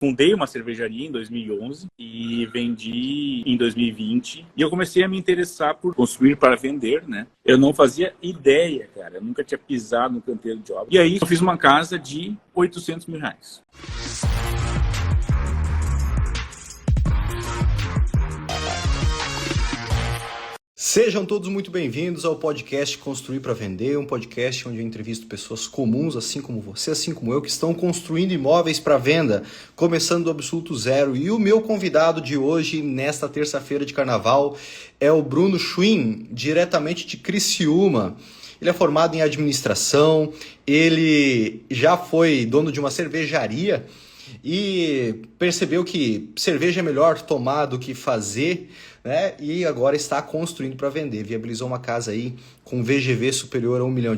fundei uma cervejaria em 2011 e vendi em 2020. E eu comecei a me interessar por construir para vender, né? Eu não fazia ideia, cara. Eu nunca tinha pisado no canteiro de obra. E aí eu fiz uma casa de R$800 mil. Sejam todos muito bem-vindos ao podcast Construir para Vender, um podcast onde eu entrevisto pessoas comuns, assim como você, assim como eu, que estão construindo imóveis para venda, começando do absoluto zero. E o meu convidado de hoje, nesta terça-feira de carnaval, é o Bruno Schwinn, diretamente de Criciúma. Ele é formado em administração, ele já foi dono de uma cervejaria e percebeu que cerveja é melhor tomar do que fazer, né? E agora está construindo para vender. Viabilizou uma casa aí com VGV superior a R$1 milhão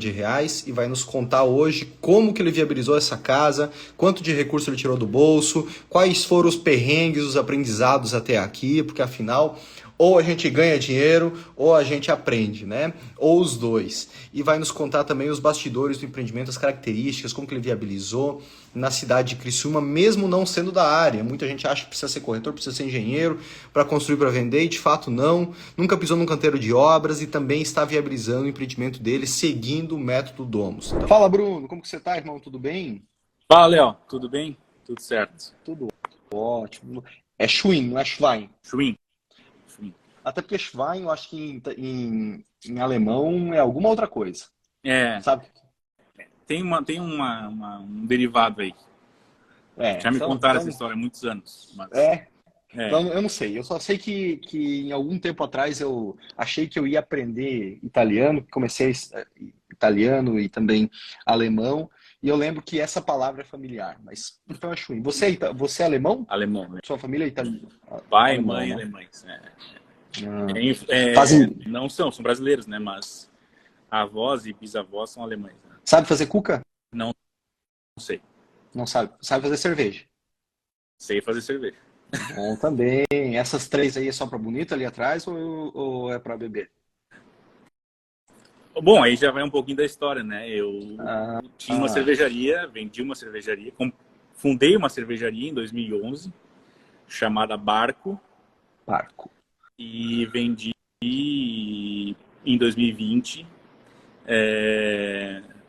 e vai nos contar hoje como que ele viabilizou essa casa, quanto de recurso ele tirou do bolso, quais foram os perrengues, os aprendizados até aqui, porque afinal ou a gente ganha dinheiro ou a gente aprende, né? Ou os dois. E vai nos contar também os bastidores do empreendimento, as características, como que ele viabilizou na cidade de Criciúma, mesmo não sendo da área. Muita gente acha que precisa ser corretor, precisa ser engenheiro para construir para vender, e de fato não. Nunca pisou num canteiro de obras e também está viabilizando o empreendimento dele seguindo o método Domus. Então... Fala, Bruno, como que você tá, irmão? Tudo bem? Fala, Léo. Tudo bem? Tudo certo. Tudo ótimo. É Schwinn, não é Schwein? Schwinn. Até porque Schwein, eu acho que em alemão é alguma outra coisa. É. Sabe? Tem um derivado aí. Já me contaram essa história há muitos anos. Mas... Então, eu não sei. Eu só sei que em algum tempo atrás eu achei que eu ia aprender italiano. Comecei italiano e também alemão. E eu lembro que essa palavra é familiar. Mas então é Schwein. Você é alemão? Alemão, né? Sua família é italiana? Pai, alemão, mãe, né? alemães. Fazem... Não são brasileiros, né? Mas avós e bisavós são alemães. Né? Sabe fazer cuca? Não sei. Não sabe? Sabe fazer cerveja? Sei fazer cerveja. Bom, também. Essas três aí é só para bonito ali atrás ou é para beber? Bom, aí já vai um pouquinho da história, né? Eu tinha uma cervejaria, vendi uma cervejaria, fundei uma cervejaria em 2011, chamada Barco. E vendi em 2020.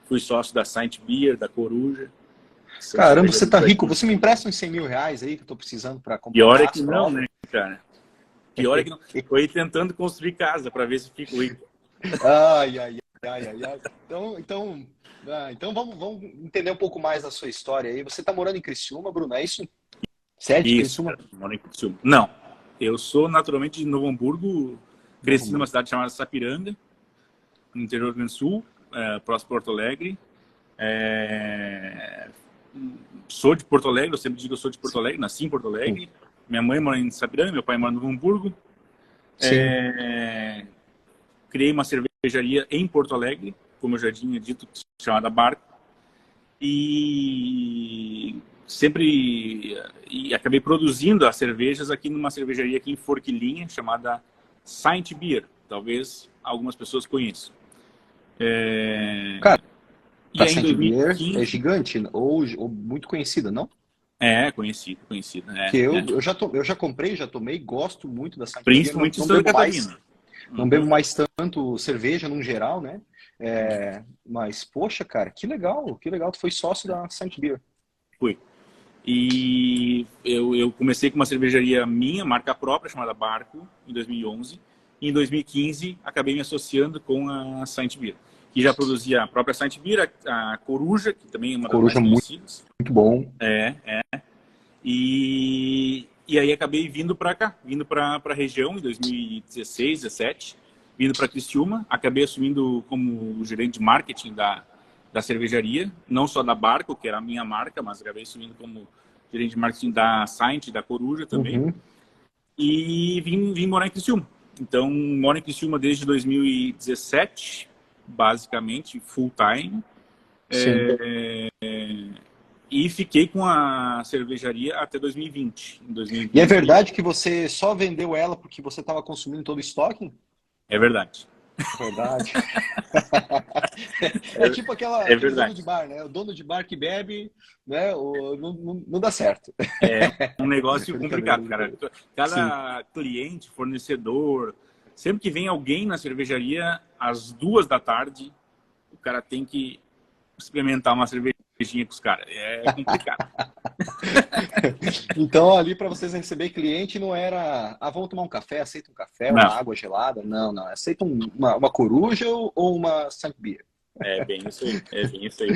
Fui sócio da Saint Beer, da Coruja. Caramba, você tá rico. Você me empresta uns R$100 mil aí que eu tô precisando para comprar. Pior é que não, né, cara? Pior é que não. Eu ia tentando construir casa para ver se fico rico. Ai. Então vamos entender um pouco mais da sua história aí. Você tá morando em Criciúma, Bruno, é isso? Você é de Criciúma? Moro em Criciúma. Não. Eu sou naturalmente de Novo Hamburgo, cresci numa cidade chamada Sapiranga, no interior do Rio Grande do Sul, próximo de Porto Alegre. Sou de Porto Alegre, eu sempre digo que eu sou de Porto Alegre, nasci em Porto Alegre. Minha mãe mora em Sapiranga, meu pai mora no Novo Hamburgo. Criei uma cervejaria em Porto Alegre, como eu já tinha dito, chamada Barco. E acabei produzindo as cervejas aqui numa cervejaria aqui em Forquilinha, chamada Saint Beer. Talvez algumas pessoas conheçam. Cara, e a Saint Beer é gigante ou muito conhecida, não? Conhecida. Que eu já comprei, já tomei, gosto muito da Saint Beer. Principalmente em Santa Catarina. Não bebo mais tanto cerveja no geral, né? Mas, poxa, cara, que legal. Tu foi sócio da Saint Beer. Fui. E eu comecei com uma cervejaria minha, marca própria, chamada Barco, em 2011. E em 2015, acabei me associando com a Saint Beer, que já produzia a própria Saint Beer, a Coruja, que também é uma das mais conhecidas. Muito bom. E aí acabei vindo para cá, vindo para a região em 2016, 2017, vindo para Criciúma. Acabei assumindo como gerente de marketing da cervejaria, não só da Barco, que era a minha marca, mas acabei assumindo como gerente de marketing da Saint, da Coruja também. E vim morar em Criciúma. Então, moro em Criciúma desde 2017, basicamente, full time. E fiquei com a cervejaria até 2020. E é verdade que você só vendeu ela porque você estava consumindo todo o estoque? É verdade. Verdade. É tipo É aquele dono verdade. de bar, né? O dono de bar que bebe, né? Não dá certo. É um negócio Brincadeira, complicado, cara. brincadeira. Sim. Cada cliente, fornecedor, sempre que vem alguém na cervejaria, às 2 da tarde, o cara tem que experimentar uma cervejinha com os caras. É complicado. Então, ali para vocês receber cliente, não era, vamos tomar um café, aceita um café, uma Não, água gelada? Não, não. Aceita uma coruja ou uma Saint Beer. é bem isso aí. É bem isso aí.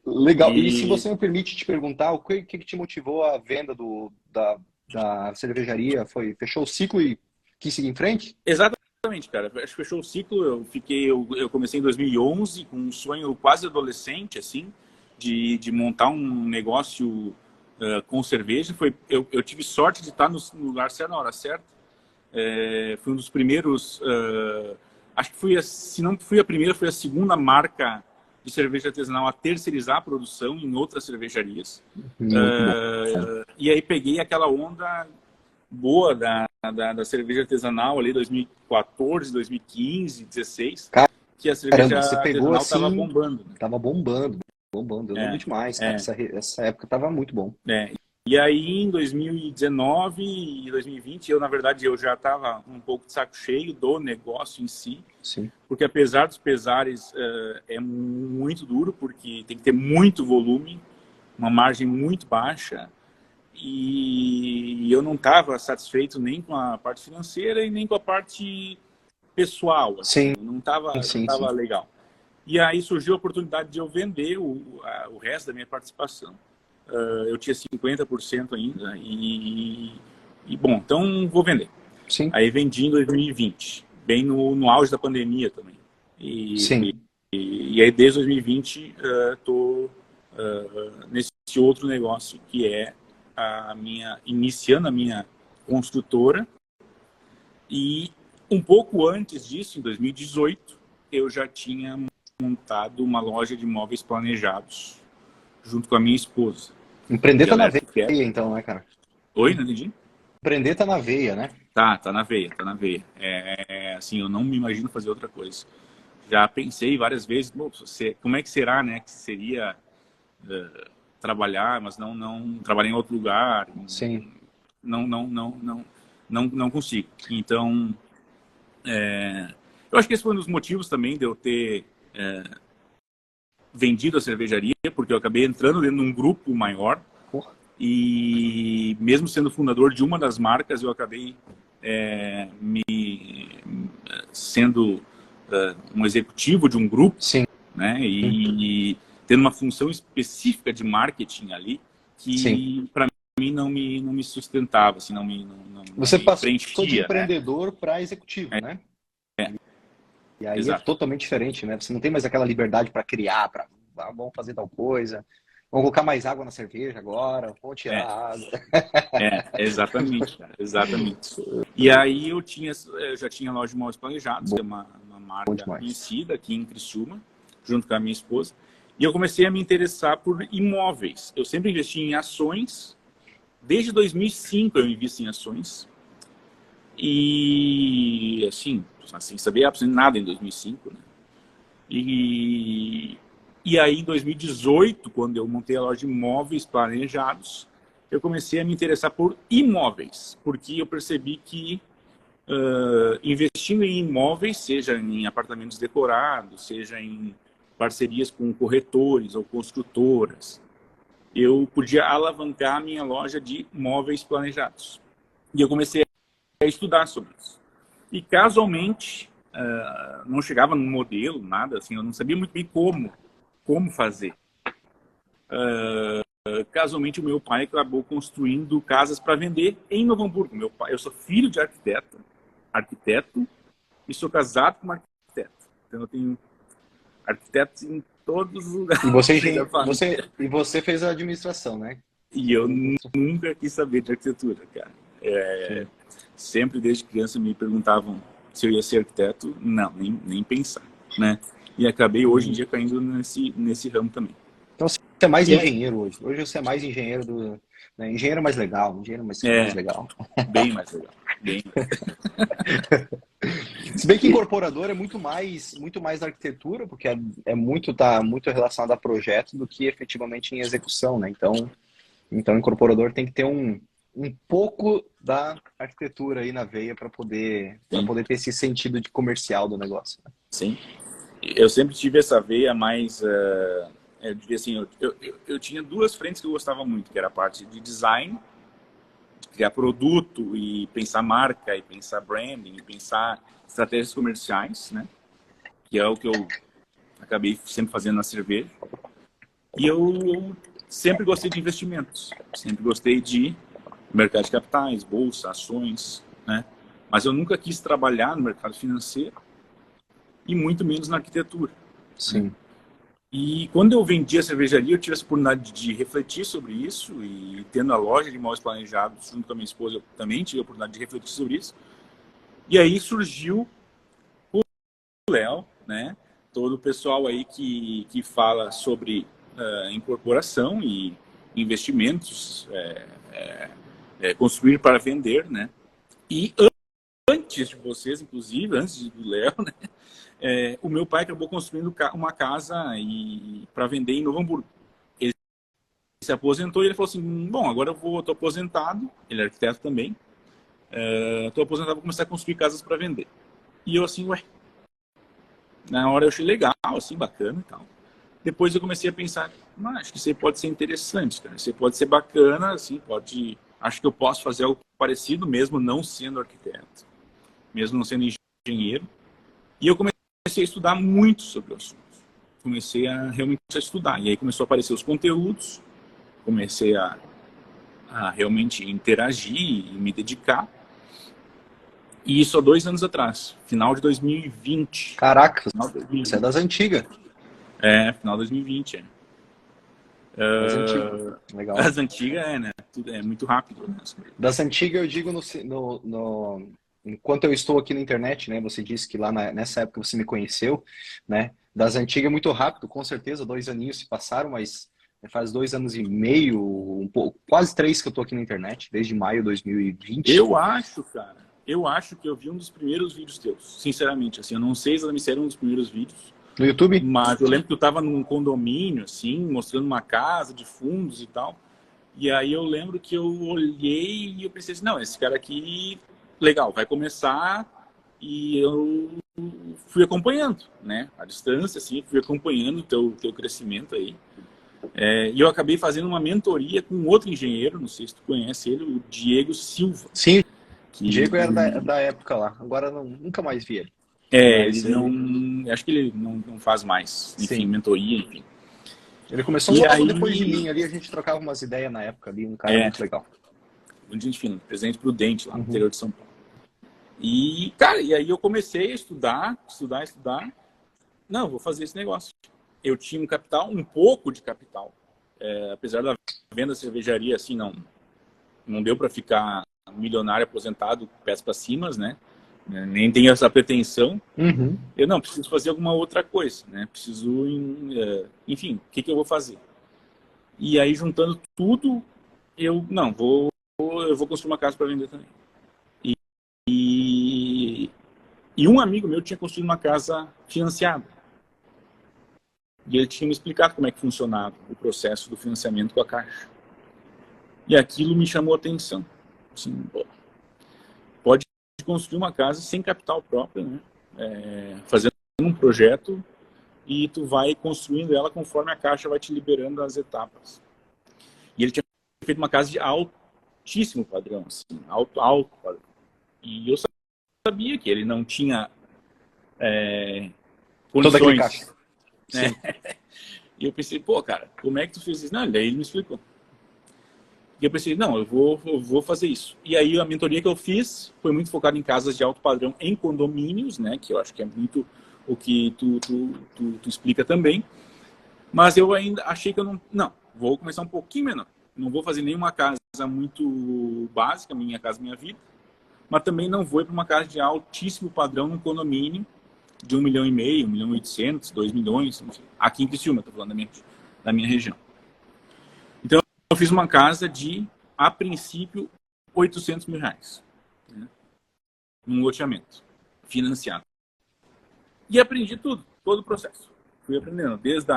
Legal. E se E você me permite te perguntar, o que te motivou a venda da cervejaria? Fechou o ciclo e quis seguir em frente? exatamente, cara. Acho que fechou o ciclo. Eu comecei em 2011 com um sonho quase adolescente, assim, de montar um negócio com cerveja. Eu tive sorte de estar no lugar certo na hora certa. Foi um dos primeiros. Acho que se não fui a primeira, foi a segunda marca de cerveja artesanal a terceirizar a produção em outras cervejarias. Muito bom. E aí peguei aquela onda boa da cerveja artesanal ali 2014, 2015, 16, que a cerveja Caramba, você pegou artesanal estava assim, bombando, né? tava bombando, bombando. Eu lembro É, demais, cara. é, Essa época tava muito bom. é. E aí em 2019 e 2020 eu na verdade eu já estava um pouco de saco cheio do negócio em si, Sim. porque apesar dos pesares é muito duro, porque tem que ter muito volume, uma margem muito baixa. E eu não estava satisfeito nem com a parte financeira e nem com a parte pessoal, assim, Sim, não sim, tava sim. legal. E aí surgiu a oportunidade de eu vender o resto da minha participação. Eu tinha 50% ainda bom, então vou vender. Sim, Aí vendi em 2020, bem no auge da pandemia também. E, sim. e aí desde 2020 estou nesse outro negócio que é iniciando a minha construtora. E um pouco antes disso, em 2018, eu já tinha montado uma loja de móveis planejados junto com a minha esposa, Empreender que tá ela na é veia, arquiteta. então, né, cara? Oi, não entendi? Empreender tá na veia, né? Tá na veia, tá na veia. Assim, eu não me imagino fazer outra coisa. Já pensei várias vezes, como é que será, né, que seria trabalhar, mas não trabalhar em outro lugar, Sim. não consigo. Então, eu acho que esse foi um dos motivos também de eu ter vendido a cervejaria, porque eu acabei entrando dentro de um grupo maior Porra. e mesmo sendo fundador de uma das marcas, eu acabei sendo um executivo de um grupo, Sim, né? E tendo uma função específica de marketing ali sim. que para mim não me sustentava, assim, não Você me passou de preenchia, né? empreendedor para executivo, né? E aí é Exato. totalmente diferente, né? Você não tem mais aquela liberdade para criar, vamos fazer tal coisa, vamos colocar mais água na cerveja agora, vamos tirar É, a água. exatamente, cara, exatamente. E aí eu já tinha loja de móveis planejados, que é uma Bom marca demais. conhecida aqui em Criciúma, junto com a minha esposa. E eu comecei a me interessar por imóveis. Eu sempre investi em ações. Desde 2005 eu invisto em ações. E, assim, sem saber absolutamente nada em 2005, né? E, e aí, em 2018, quando eu montei a loja de imóveis planejados, eu comecei a me interessar por imóveis, porque eu percebi que investindo em imóveis, seja em apartamentos decorados, seja em parcerias com corretores ou construtoras, eu podia alavancar a minha loja de móveis planejados. E eu comecei a estudar sobre isso. E casualmente, não chegava num modelo, nada assim, eu não sabia muito bem como fazer. Casualmente, o meu pai acabou construindo casas para vender em Novo Hamburgo. Eu sou filho de arquiteto, e sou casado com uma arquiteta. Então, eu tenho arquitetos em todos os E lugares você, da família. você fez a administração, né? E eu nunca quis saber de arquitetura, cara. Sim. Sempre desde criança me perguntavam se eu ia ser arquiteto. Não, nem pensar, né? E acabei hoje em Uhum. dia caindo nesse ramo também. Então você é mais E é, engenheiro hoje. Hoje você é mais engenheiro né? Engenheiro mais legal, engenheiro mais é legal. bem mais legal. Bem mais legal. Se bem que incorporador é muito mais na arquitetura, porque tá muito relacionado a projeto do que efetivamente em execução, né? Então incorporador tem que ter um pouco da arquitetura aí na veia para poder ter esse sentido de comercial do negócio, né? Sim. Eu sempre tive essa veia mais, eu diria assim, eu tinha duas frentes que eu gostava muito, que era a parte de design, de criar produto e pensar marca, e pensar branding, e pensar estratégias comerciais, né? Que é o que eu acabei sempre fazendo na cerveja. E eu sempre gostei de investimentos, sempre gostei de mercado de capitais, bolsa, ações, né? Mas eu nunca quis trabalhar no mercado financeiro e muito menos na arquitetura. Sim. Né? E quando eu vendi a cervejaria, eu tive essa oportunidade de refletir sobre isso e tendo a loja de imóveis planejados junto com a minha esposa, eu também tive a oportunidade de refletir sobre isso. E aí surgiu o Léo, né? Todo o pessoal aí que fala sobre incorporação e investimentos, construir para vender, né? E antes de vocês, inclusive, antes do Léo, né? O meu pai acabou construindo uma casa para vender em Novo Hamburgo. Ele se aposentou e ele falou assim, bom, agora eu estou aposentado, ele é arquiteto também, estou aposentado, vou começar a construir casas para vender. E eu assim, na hora eu achei legal, assim, bacana e tal. Depois eu comecei a pensar, acho que isso aí pode ser interessante, cara. Isso aí pode ser bacana, assim, acho que eu posso fazer algo parecido mesmo não sendo arquiteto, mesmo não sendo engenheiro. E eu comecei a estudar muito sobre o assunto. Comecei a realmente estudar. E aí começou a aparecer os conteúdos, comecei a realmente interagir e me dedicar. E isso há 2 anos atrás, final de 2020. Caraca, Final de 2020. você é das antigas. Final de 2020. Das antigas. Legal. As antigas, né? Tudo é muito rápido. Né? Das antigas eu digo enquanto eu estou aqui na internet, né? Você disse que lá nessa época você me conheceu, né? Das antigas é muito rápido, com certeza, 2 aninhos se passaram, mas faz 2 anos e meio, quase 3 que eu estou aqui na internet, desde maio de 2020. Eu acho que eu vi um dos primeiros vídeos teus, sinceramente, assim, eu não sei exatamente se era um dos primeiros vídeos. No YouTube? Mas eu lembro que tu estava num condomínio, assim, mostrando uma casa de fundos e tal. E aí eu lembro que eu olhei e eu pensei assim, não, esse cara aqui, legal, vai começar. E eu fui acompanhando, né? À distância, assim, fui acompanhando o teu crescimento aí. E eu acabei fazendo uma mentoria com outro engenheiro, não sei se tu conhece ele, o Diego Silva. Sim, o Diego era da época lá, agora nunca mais vi ele. Mas ele não. Acho que ele não faz mais, enfim, Sim. mentoria, enfim. Ele começou logo depois de mim ali, a gente trocava umas ideias na época ali, um cara muito legal. Muito gente fina, Presidente Prudente, lá no interior de São Paulo. E, cara, e aí eu comecei a estudar. Não, vou fazer esse negócio. Eu tinha um pouco de capital. Apesar da venda da cervejaria, assim, não deu para ficar milionário aposentado, pés para cima, né? Nem tenho essa pretensão. Uhum. Eu não preciso fazer alguma outra coisa, né? Preciso, enfim, o que eu vou fazer? E aí juntando tudo, eu vou construir uma casa para vender também. E um amigo meu tinha construído uma casa financiada. E ele tinha me explicado como é que funcionava o processo do financiamento com a Caixa. E aquilo me chamou a atenção. Assim, pode construir uma casa sem capital próprio, né? Fazendo um projeto e tu vai construindo ela conforme a Caixa vai te liberando as etapas. E ele tinha feito uma casa de altíssimo padrão, assim, alto padrão. E eu sabia que ele não tinha condições. Né? E eu pensei, pô, cara, como é que tu fez isso? Não, daí ele me explicou. E eu pensei, não, eu vou fazer isso. E aí a mentoria que eu fiz foi muito focada em casas de alto padrão em condomínios, né? Que eu acho que é muito o que tu explica também. Mas eu ainda achei que eu não, vou começar um pouquinho menor. Não vou fazer nenhuma casa muito básica, Minha Casa Minha Vida. Mas também não vou ir para uma casa de altíssimo padrão num condomínio de 1,5 milhão, 1,8 milhões, 2 milhões, enfim. Aqui em Criciúma, estou falando da minha região. Então, eu fiz uma casa de, a princípio, 800 mil reais. Né, num loteamento. financiado. E aprendi tudo, todo o processo. Fui aprendendo, desde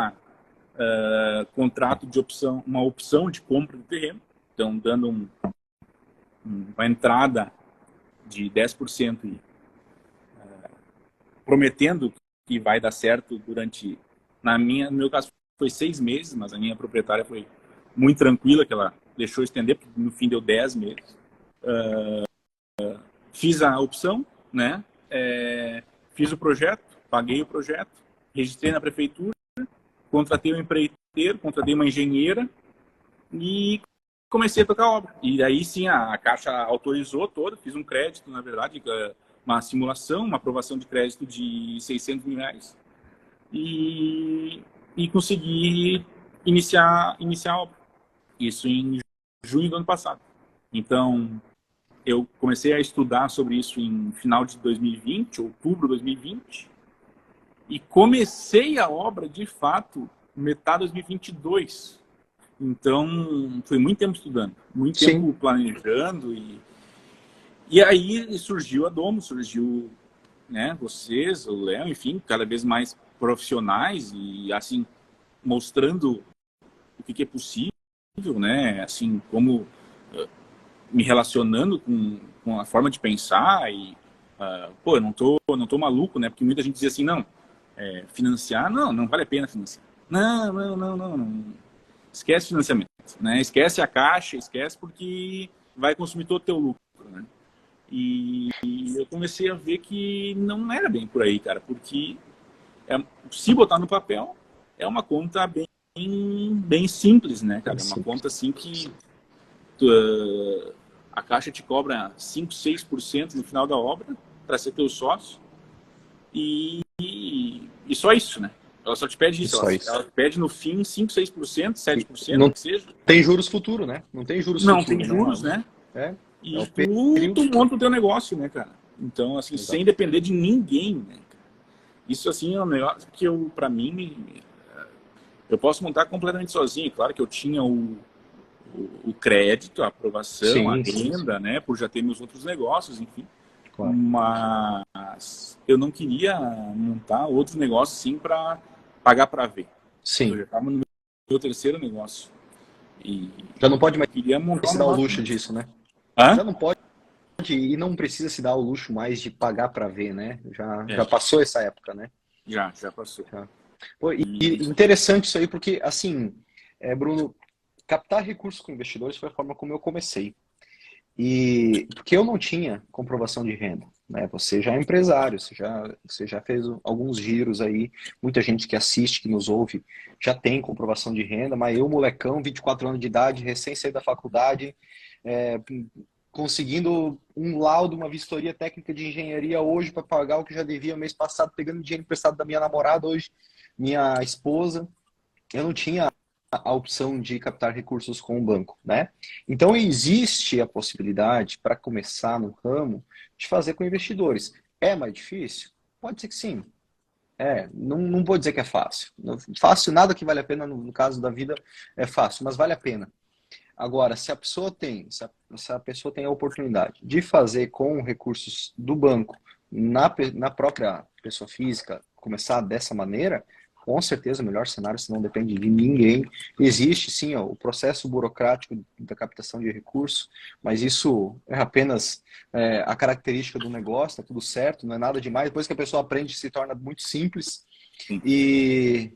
contrato de opção, uma opção de compra do terreno, então dando uma entrada de 10% e prometendo que vai dar certo durante, no meu caso foi 6 meses, mas a minha proprietária foi muito tranquila, que ela deixou estender, porque no fim deu 10 meses. Fiz a opção, né? Fiz o projeto, paguei o projeto, registrei na prefeitura, contratei um empreiteiro, contratei uma engenheira e comecei a tocar a obra. E aí sim a Caixa autorizou toda, fiz um crédito, na verdade, uma simulação, uma aprovação de crédito de R$600 mil e consegui iniciar a obra. Isso em junho do ano passado. Então, eu comecei a estudar sobre isso em final de 2020, outubro de 2020, e comecei a obra, de fato, metade de 2022. Então, foi muito tempo estudando, muito tempo planejando. E aí surgiu a Domo, surgiu, né, vocês, o Léo, enfim, cada vez mais profissionais e, assim, mostrando o que é possível, né, assim, como me relacionando com a forma de pensar e, pô, eu não tô maluco, né, porque muita gente dizia assim, não, financiar, não vale a pena financiar. Não. Esquece financiamento, né, esquece a Caixa, esquece porque vai consumir todo o teu lucro, né. E eu comecei a ver que não era bem por aí, cara, porque se botar no papel, é uma conta bem simples, né, cara? É uma conta assim que a Caixa te cobra 5, 6% no final da obra para ser teu sócio e só isso, né? Ela só te pede isso. Ela te pede no fim 5, 6%, 7%, não que seja. Tem juros futuro, né? Não tem juros futuro. Não tem juros, né? E período... tu monta o teu negócio, né, cara? Então, assim, sem depender de ninguém, né? Isso, assim, é um negócio que pra mim, eu posso montar completamente sozinho. Claro que eu tinha o crédito, a aprovação, a renda, né? Por já ter meus outros negócios, enfim. Claro. Mas eu não queria montar outro negócio, assim, para pagar para ver. Sim. Eu já estava no meu terceiro negócio. E já não pode mais se dar o luxo disso, né? Já não pode e não precisa se dar o luxo mais de pagar para ver, né? Já passou essa época, né? Já passou. Pô, e interessante isso aí, porque, assim, Bruno, captar recursos com investidores foi a forma como eu comecei. E porque eu não tinha comprovação de renda, né? Você já é empresário, você já fez alguns giros aí, muita gente que assiste, que nos ouve, já tem comprovação de renda, mas eu, molecão, 24 anos de idade, recém saí da faculdade, conseguindo um laudo, uma vistoria técnica de engenharia hoje para pagar o que já devia mês passado, pegando dinheiro emprestado da minha namorada, hoje minha esposa. Eu não tinha a opção de captar recursos com o banco, né? Então existe a possibilidade para começar no ramo de fazer com investidores. É mais difícil? Pode ser que sim. Não vou dizer que é fácil. Fácil, nada que vale a pena no caso da vida é fácil, mas vale a pena. Agora, se a pessoa tem a oportunidade de fazer com recursos do banco na própria pessoa física, começar dessa maneira, com certeza o melhor cenário, se não depende de ninguém. Existe sim o processo burocrático da captação de recursos, mas isso é apenas a característica do negócio, tá tudo certo, não é nada demais. Depois que a pessoa aprende, se torna muito simples. E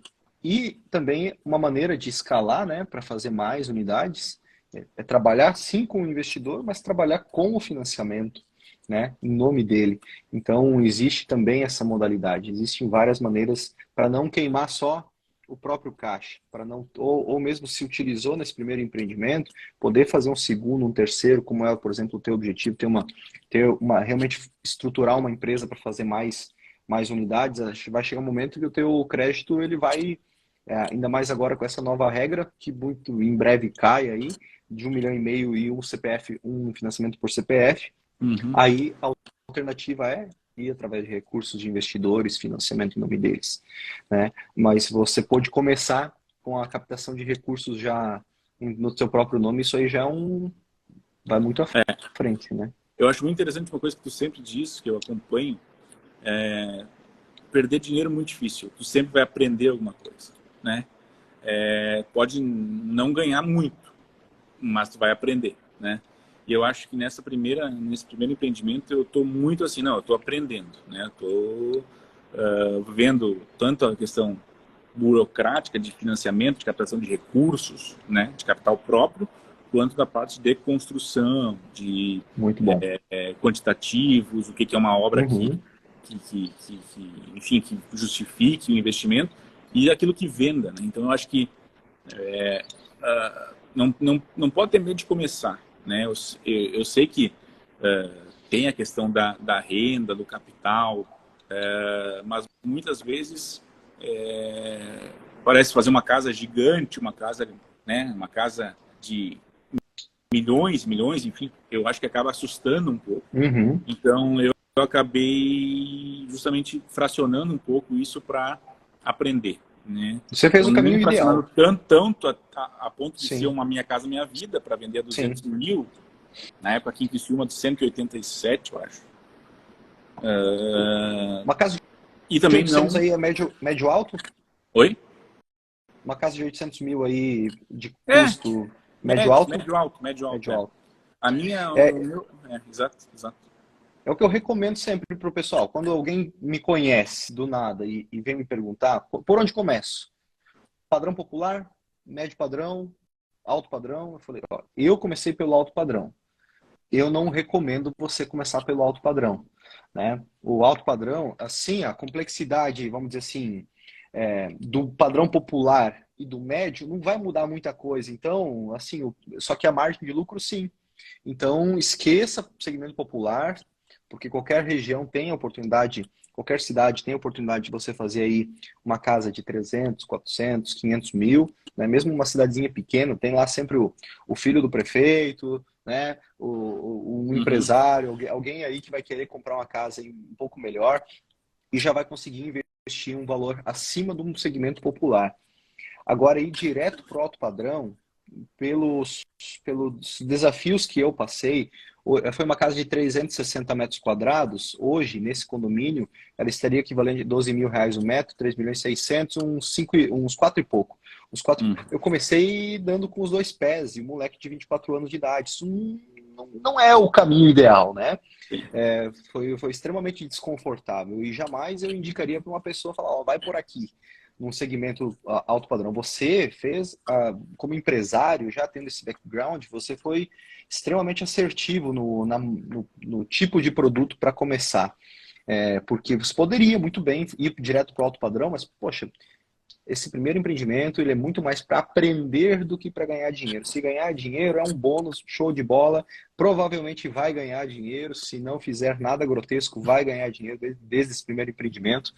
também uma maneira de escalar, né, para fazer mais unidades, é trabalhar sim com o investidor, mas trabalhar com o financiamento, né, em nome dele. Então, existe também essa modalidade. Existem várias maneiras para não queimar só o próprio caixa, para não ou mesmo se utilizou nesse primeiro empreendimento, poder fazer um segundo, um terceiro, como é, por exemplo, o teu objetivo, realmente estruturar uma empresa para fazer mais unidades. Vai chegar um momento que o teu crédito ele vai, ainda mais agora com essa nova regra, que muito em breve cai aí, de 1,5 milhão e um CPF, um financiamento por CPF. Aí a alternativa é ir através de recursos de investidores, financiamento em nome deles, né? Mas você pode começar com a captação de recursos já no seu próprio nome, isso aí já vai muito à frente, né? Eu acho muito interessante uma coisa que tu sempre diz, que eu acompanho, Perder dinheiro é muito difícil. Tu sempre vai aprender alguma coisa, né? Pode não ganhar muito, mas tu vai aprender, né? E eu acho que nesse primeiro empreendimento eu estou muito assim, não, eu estou aprendendo, né? Estou vendo tanto a questão burocrática de financiamento, de captação de recursos, né? De capital próprio, quanto da parte de construção, de Muito bom. quantitativos, o que é uma obra Uhum. enfim, que justifique o investimento e aquilo que venda, né? Então eu acho que não pode ter medo de começar, né? Eu sei que tem a questão da renda, do capital, mas muitas vezes parece fazer uma casa gigante, uma casa, né? Uma casa de milhões, enfim, eu acho que acaba assustando um pouco. Uhum. Então eu acabei justamente fracionando um pouco isso para aprender, né? Você fez Então, o caminho não fracionando ideal. tanto a ponto de ser Sim, uma Minha Casa Minha Vida para vender a sim. 200 mil, na época aqui em Criciúma de 187, eu acho. Uma casa E de também 800 não... aí é médio alto? Oi? Uma casa de 800 mil aí de É, custo médio alto? médio alto, Médio é. alto. A minha... É, exato. é o que eu recomendo sempre para o pessoal. Quando alguém me conhece do nada e vem me perguntar, por onde começo? Padrão popular, médio padrão, alto padrão? Eu falei, ó, eu comecei pelo alto padrão. Eu não recomendo você começar pelo alto padrão, né? O alto padrão, assim, a complexidade, vamos dizer assim, do padrão popular e do médio não vai mudar muita coisa. Então, assim, só que a margem de lucro, sim. Então, esqueça o segmento popular, porque qualquer região tem a oportunidade, qualquer cidade tem a oportunidade de você fazer aí uma casa de 300, 400, 500 mil, né? Mesmo uma cidadezinha pequena, tem lá sempre o filho do prefeito, né? Um Uhum. empresário, alguém aí que vai querer comprar uma casa um pouco melhor e já vai conseguir investir um valor acima de um segmento popular. Agora, ir direto para o alto padrão, pelos desafios que eu passei, foi uma casa de 360 metros quadrados. Hoje, nesse condomínio, ela estaria equivalente a 12 mil reais o metro, 3 milhões e 600, uns 4 e pouco. Eu comecei dando com os dois pés, e um moleque de 24 anos de idade. Isso não é o caminho ideal, né? Foi extremamente desconfortável e jamais eu indicaria para uma pessoa falar, ó, vai por aqui, num segmento alto padrão. Você fez, como empresário, já tendo esse background, você foi extremamente assertivo no tipo de produto para começar. Porque você poderia muito bem ir direto para o alto padrão, mas, poxa, esse primeiro empreendimento ele é muito mais para aprender do que para ganhar dinheiro. Se ganhar dinheiro é um bônus, show de bola, provavelmente vai ganhar dinheiro, se não fizer nada grotesco, vai ganhar dinheiro desde esse primeiro empreendimento.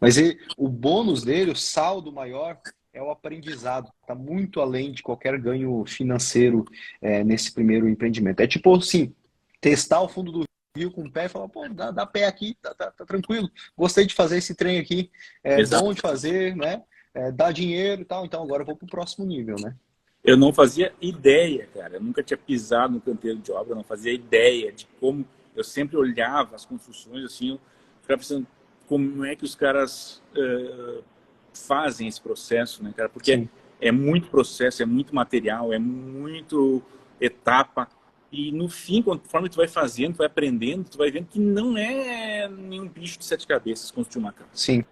Mas o bônus dele, o saldo maior, é o aprendizado. Está muito além de qualquer ganho financeiro nesse primeiro empreendimento. É tipo assim, testar o fundo do rio com o pé e falar, pô, dá pé aqui, tá tranquilo. Gostei de fazer esse trem aqui, é bom Exato. de fazer, né? Dá dinheiro e tal, então agora eu vou pro próximo nível, né? Eu não fazia ideia, cara. Eu nunca tinha pisado no canteiro de obra, eu não fazia ideia de como. Eu sempre olhava as construções assim, eu ficava pensando como é que os caras fazem esse processo, né, cara? Porque Sim. é muito processo, é muito material, é muito etapa. E no fim, conforme tu vai fazendo, tu vai aprendendo, tu vai vendo que não é nenhum bicho de sete cabeças construir uma casa. Sim.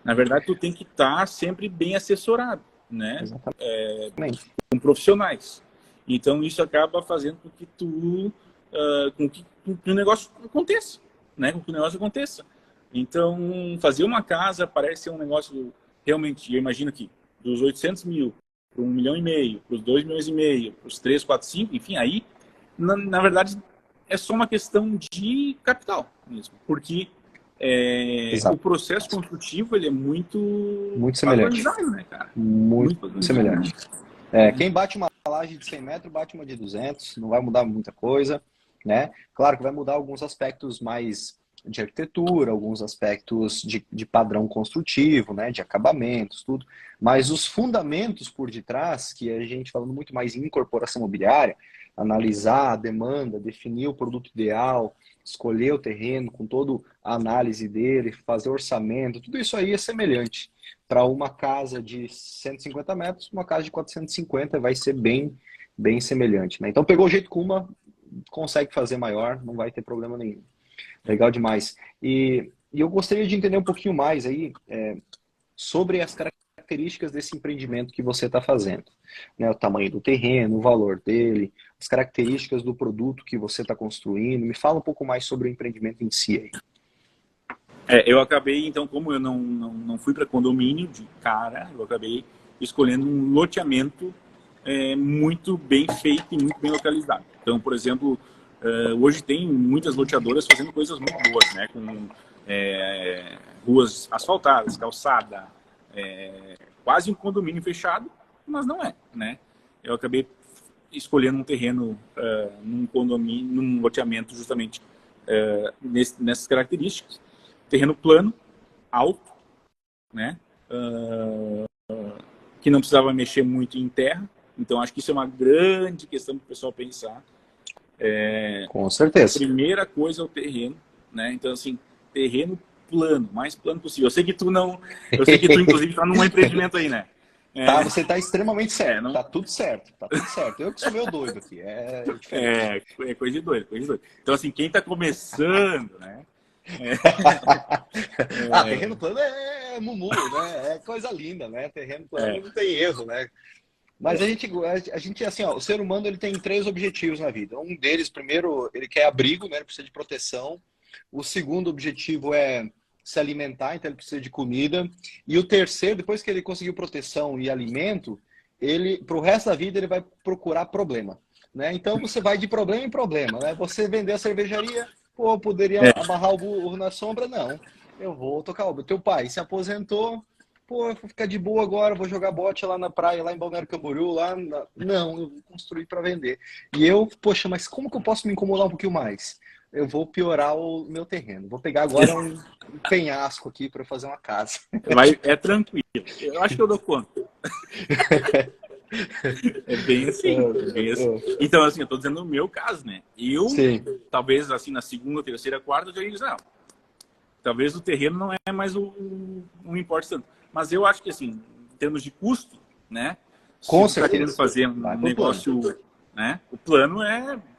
Na verdade, tu tem que estar sempre bem assessorado, né? Exatamente. Com profissionais. Então isso acaba fazendo com que com que o negócio aconteça, né? Com que o negócio aconteça. Então fazer uma casa parece ser um negócio realmente, eu imagino que dos 800 mil para 1,5 milhão, para os 2 milhões e meio, para os 3, 4, 5, enfim, aí na verdade é só uma questão de capital mesmo, porque o Exato. processo construtivo ele é muito Muito semelhante. padronizado, né, cara? Muito Muito padronizado, né? semelhante. Quem bate uma laje de 100 metros, bate uma de 200, não vai mudar muita coisa, né? Claro que vai mudar alguns aspectos mais de arquitetura, alguns aspectos de padrão construtivo, né? De acabamentos, tudo. Mas os fundamentos por detrás, que a gente falando muito mais em incorporação mobiliária, analisar a demanda, definir o produto ideal, escolher o terreno com toda a análise dele, fazer orçamento, tudo isso aí é semelhante. Para uma casa de 150 metros, uma casa de 450 vai ser bem semelhante, né? Então pegou o jeito que uma consegue fazer maior, não vai ter problema nenhum. Legal demais. E eu gostaria de entender um pouquinho mais aí sobre as características desse empreendimento que você está fazendo, né? O tamanho do terreno, o valor dele, as características do produto que você está construindo. Me fala um pouco mais sobre o empreendimento em si aí. Eu acabei, então, como eu não fui para condomínio de cara, eu acabei escolhendo um loteamento muito bem feito e muito bem localizado. Então, por exemplo, hoje tem muitas loteadoras fazendo coisas muito boas, né? Com ruas asfaltadas, calçada, quase um condomínio fechado, mas não é, né? Eu acabei escolhendo um terreno num condomínio, num loteamento justamente nessas características. Terreno plano, alto, né? Que não precisava mexer muito em terra. Então, acho que isso é uma grande questão para o pessoal pensar. Com certeza. A primeira coisa é o terreno, né? Então, assim, terreno plano, mais plano possível. Eu sei que tu inclusive, está num empreendimento aí, né? Tá, você está extremamente certo. Não... Tá tudo certo, tá tudo certo. Eu que sou meio doido aqui, é diferente. É coisa de doido, coisa de doido. Então, assim, quem está começando, né? Terreno plano é mumu, né? É coisa linda, né? Terreno plano não tem erro, né? Mas a gente assim, ó, o ser humano ele tem 3 objetivos na vida. Um deles, primeiro, ele quer abrigo, né? Ele precisa de proteção. O segundo objetivo é se alimentar, então ele precisa de comida. E o terceiro, depois que ele conseguiu proteção e alimento, ele, pro resto da vida, ele vai procurar problema, né? Então você vai de problema em problema, né? Você vender a cervejaria, pô, poderia amarrar o burro na sombra? Não. Eu vou tocar o teu pai se aposentou, pô, eu vou ficar de boa agora, vou jogar bote lá na praia, lá em Balneário Camboriú, Não, eu vou construir para vender. E eu, poxa, mas como que eu posso me incomodar um pouquinho mais? Eu vou piorar o meu terreno. Vou pegar agora um penhasco aqui para fazer uma casa. É tranquilo. Eu acho que eu dou conta. É bem assim. Então, assim, eu tô dizendo no meu caso, né? Talvez, assim, na segunda, terceira, quarta, eu já ia dizer, não, talvez o terreno não é mais não importa tanto. Mas eu acho que, assim, em termos de custo, né? Com se você está querendo fazer um negócio, né? O plano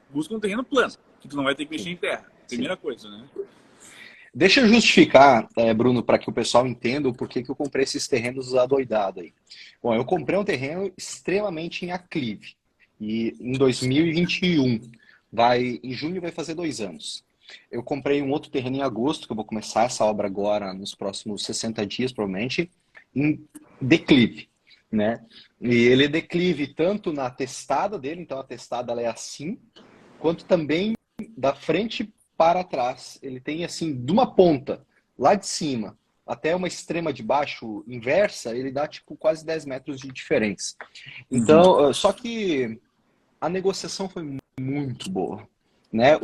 busca um terreno plano, que tu não vai ter que mexer em terra. Primeira coisa, né? Deixa eu justificar, Bruno, para que o pessoal entenda o porquê que eu comprei esses terrenos adoidados aí. Bom, eu comprei um terreno extremamente em aclive. E em 2021, em junho vai fazer 2 anos. Eu comprei um outro terreno em agosto, que eu vou começar essa obra agora nos próximos 60 dias, provavelmente, em declive, né? E ele é declive tanto na testada dele, então a testada ela é assim, quanto também da frente para trás. Ele tem assim, de uma ponta, lá de cima, até uma extrema de baixo inversa, ele dá tipo quase 10 metros de diferença. Então, só que a negociação foi muito boa, né?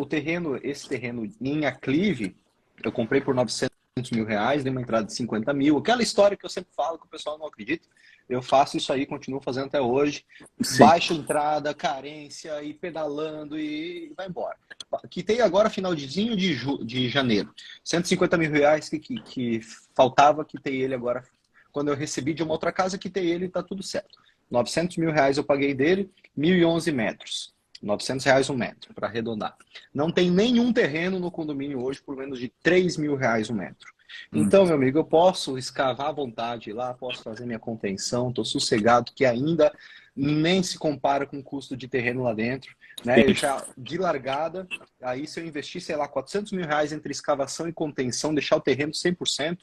Esse terreno em aclive, eu comprei por 900 mil reais, dei uma entrada de 50 mil. Aquela história que eu sempre falo que o pessoal não acredita. Eu faço isso aí, continuo fazendo até hoje. Sim. Baixa entrada, carência, e pedalando e vai embora. Quitei agora finalzinho de janeiro. 150 mil reais que faltava, quitei ele agora. Quando eu recebi de uma outra casa, quitei ele e tá tudo certo. 900 mil reais eu paguei dele, 1.011 metros. 900 reais um metro, para arredondar. Não tem nenhum terreno no condomínio hoje por menos de 3 mil reais um metro. Então, meu amigo, eu posso escavar à vontade lá, posso fazer minha contenção, estou sossegado, que ainda nem se compara com o custo de terreno lá dentro. Né? Eu já, de largada, aí se eu investir, sei lá, 400 mil reais entre escavação e contenção, deixar o terreno 100%,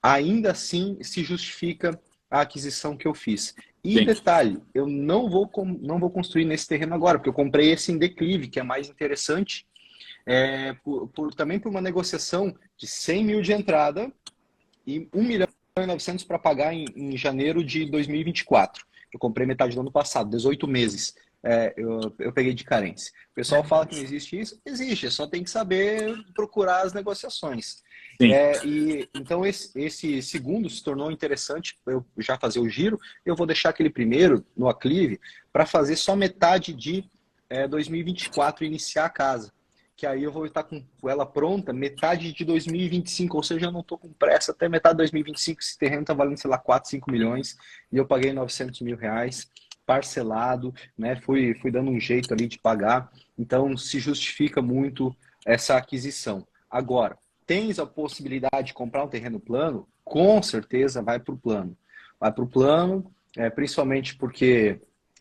ainda assim se justifica a aquisição que eu fiz. E Sim. detalhe, eu não vou construir nesse terreno agora, porque eu comprei esse em declive, que é mais interessante, também por uma negociação de 100 mil de entrada e 1.900.000 para pagar em janeiro de 2024. Eu comprei metade do ano passado, 18 meses. Eu peguei de carência. O pessoal fala que não existe isso? Existe, só tem que saber procurar as negociações. Então esse segundo se tornou interessante, eu já fazer o giro, eu vou deixar aquele primeiro no aclive para fazer só metade de 2024 iniciar a casa. Que aí eu vou estar com ela pronta metade de 2025, ou seja, eu não estou com pressa. Até metade de 2025 esse terreno está valendo, sei lá, 4, 5 milhões, e eu paguei 900 mil reais, parcelado, né? Fui dando um jeito ali de pagar, então se justifica muito essa aquisição. Agora, tens a possibilidade de comprar um terreno plano? Com certeza vai para o plano. Vai para o plano, principalmente porque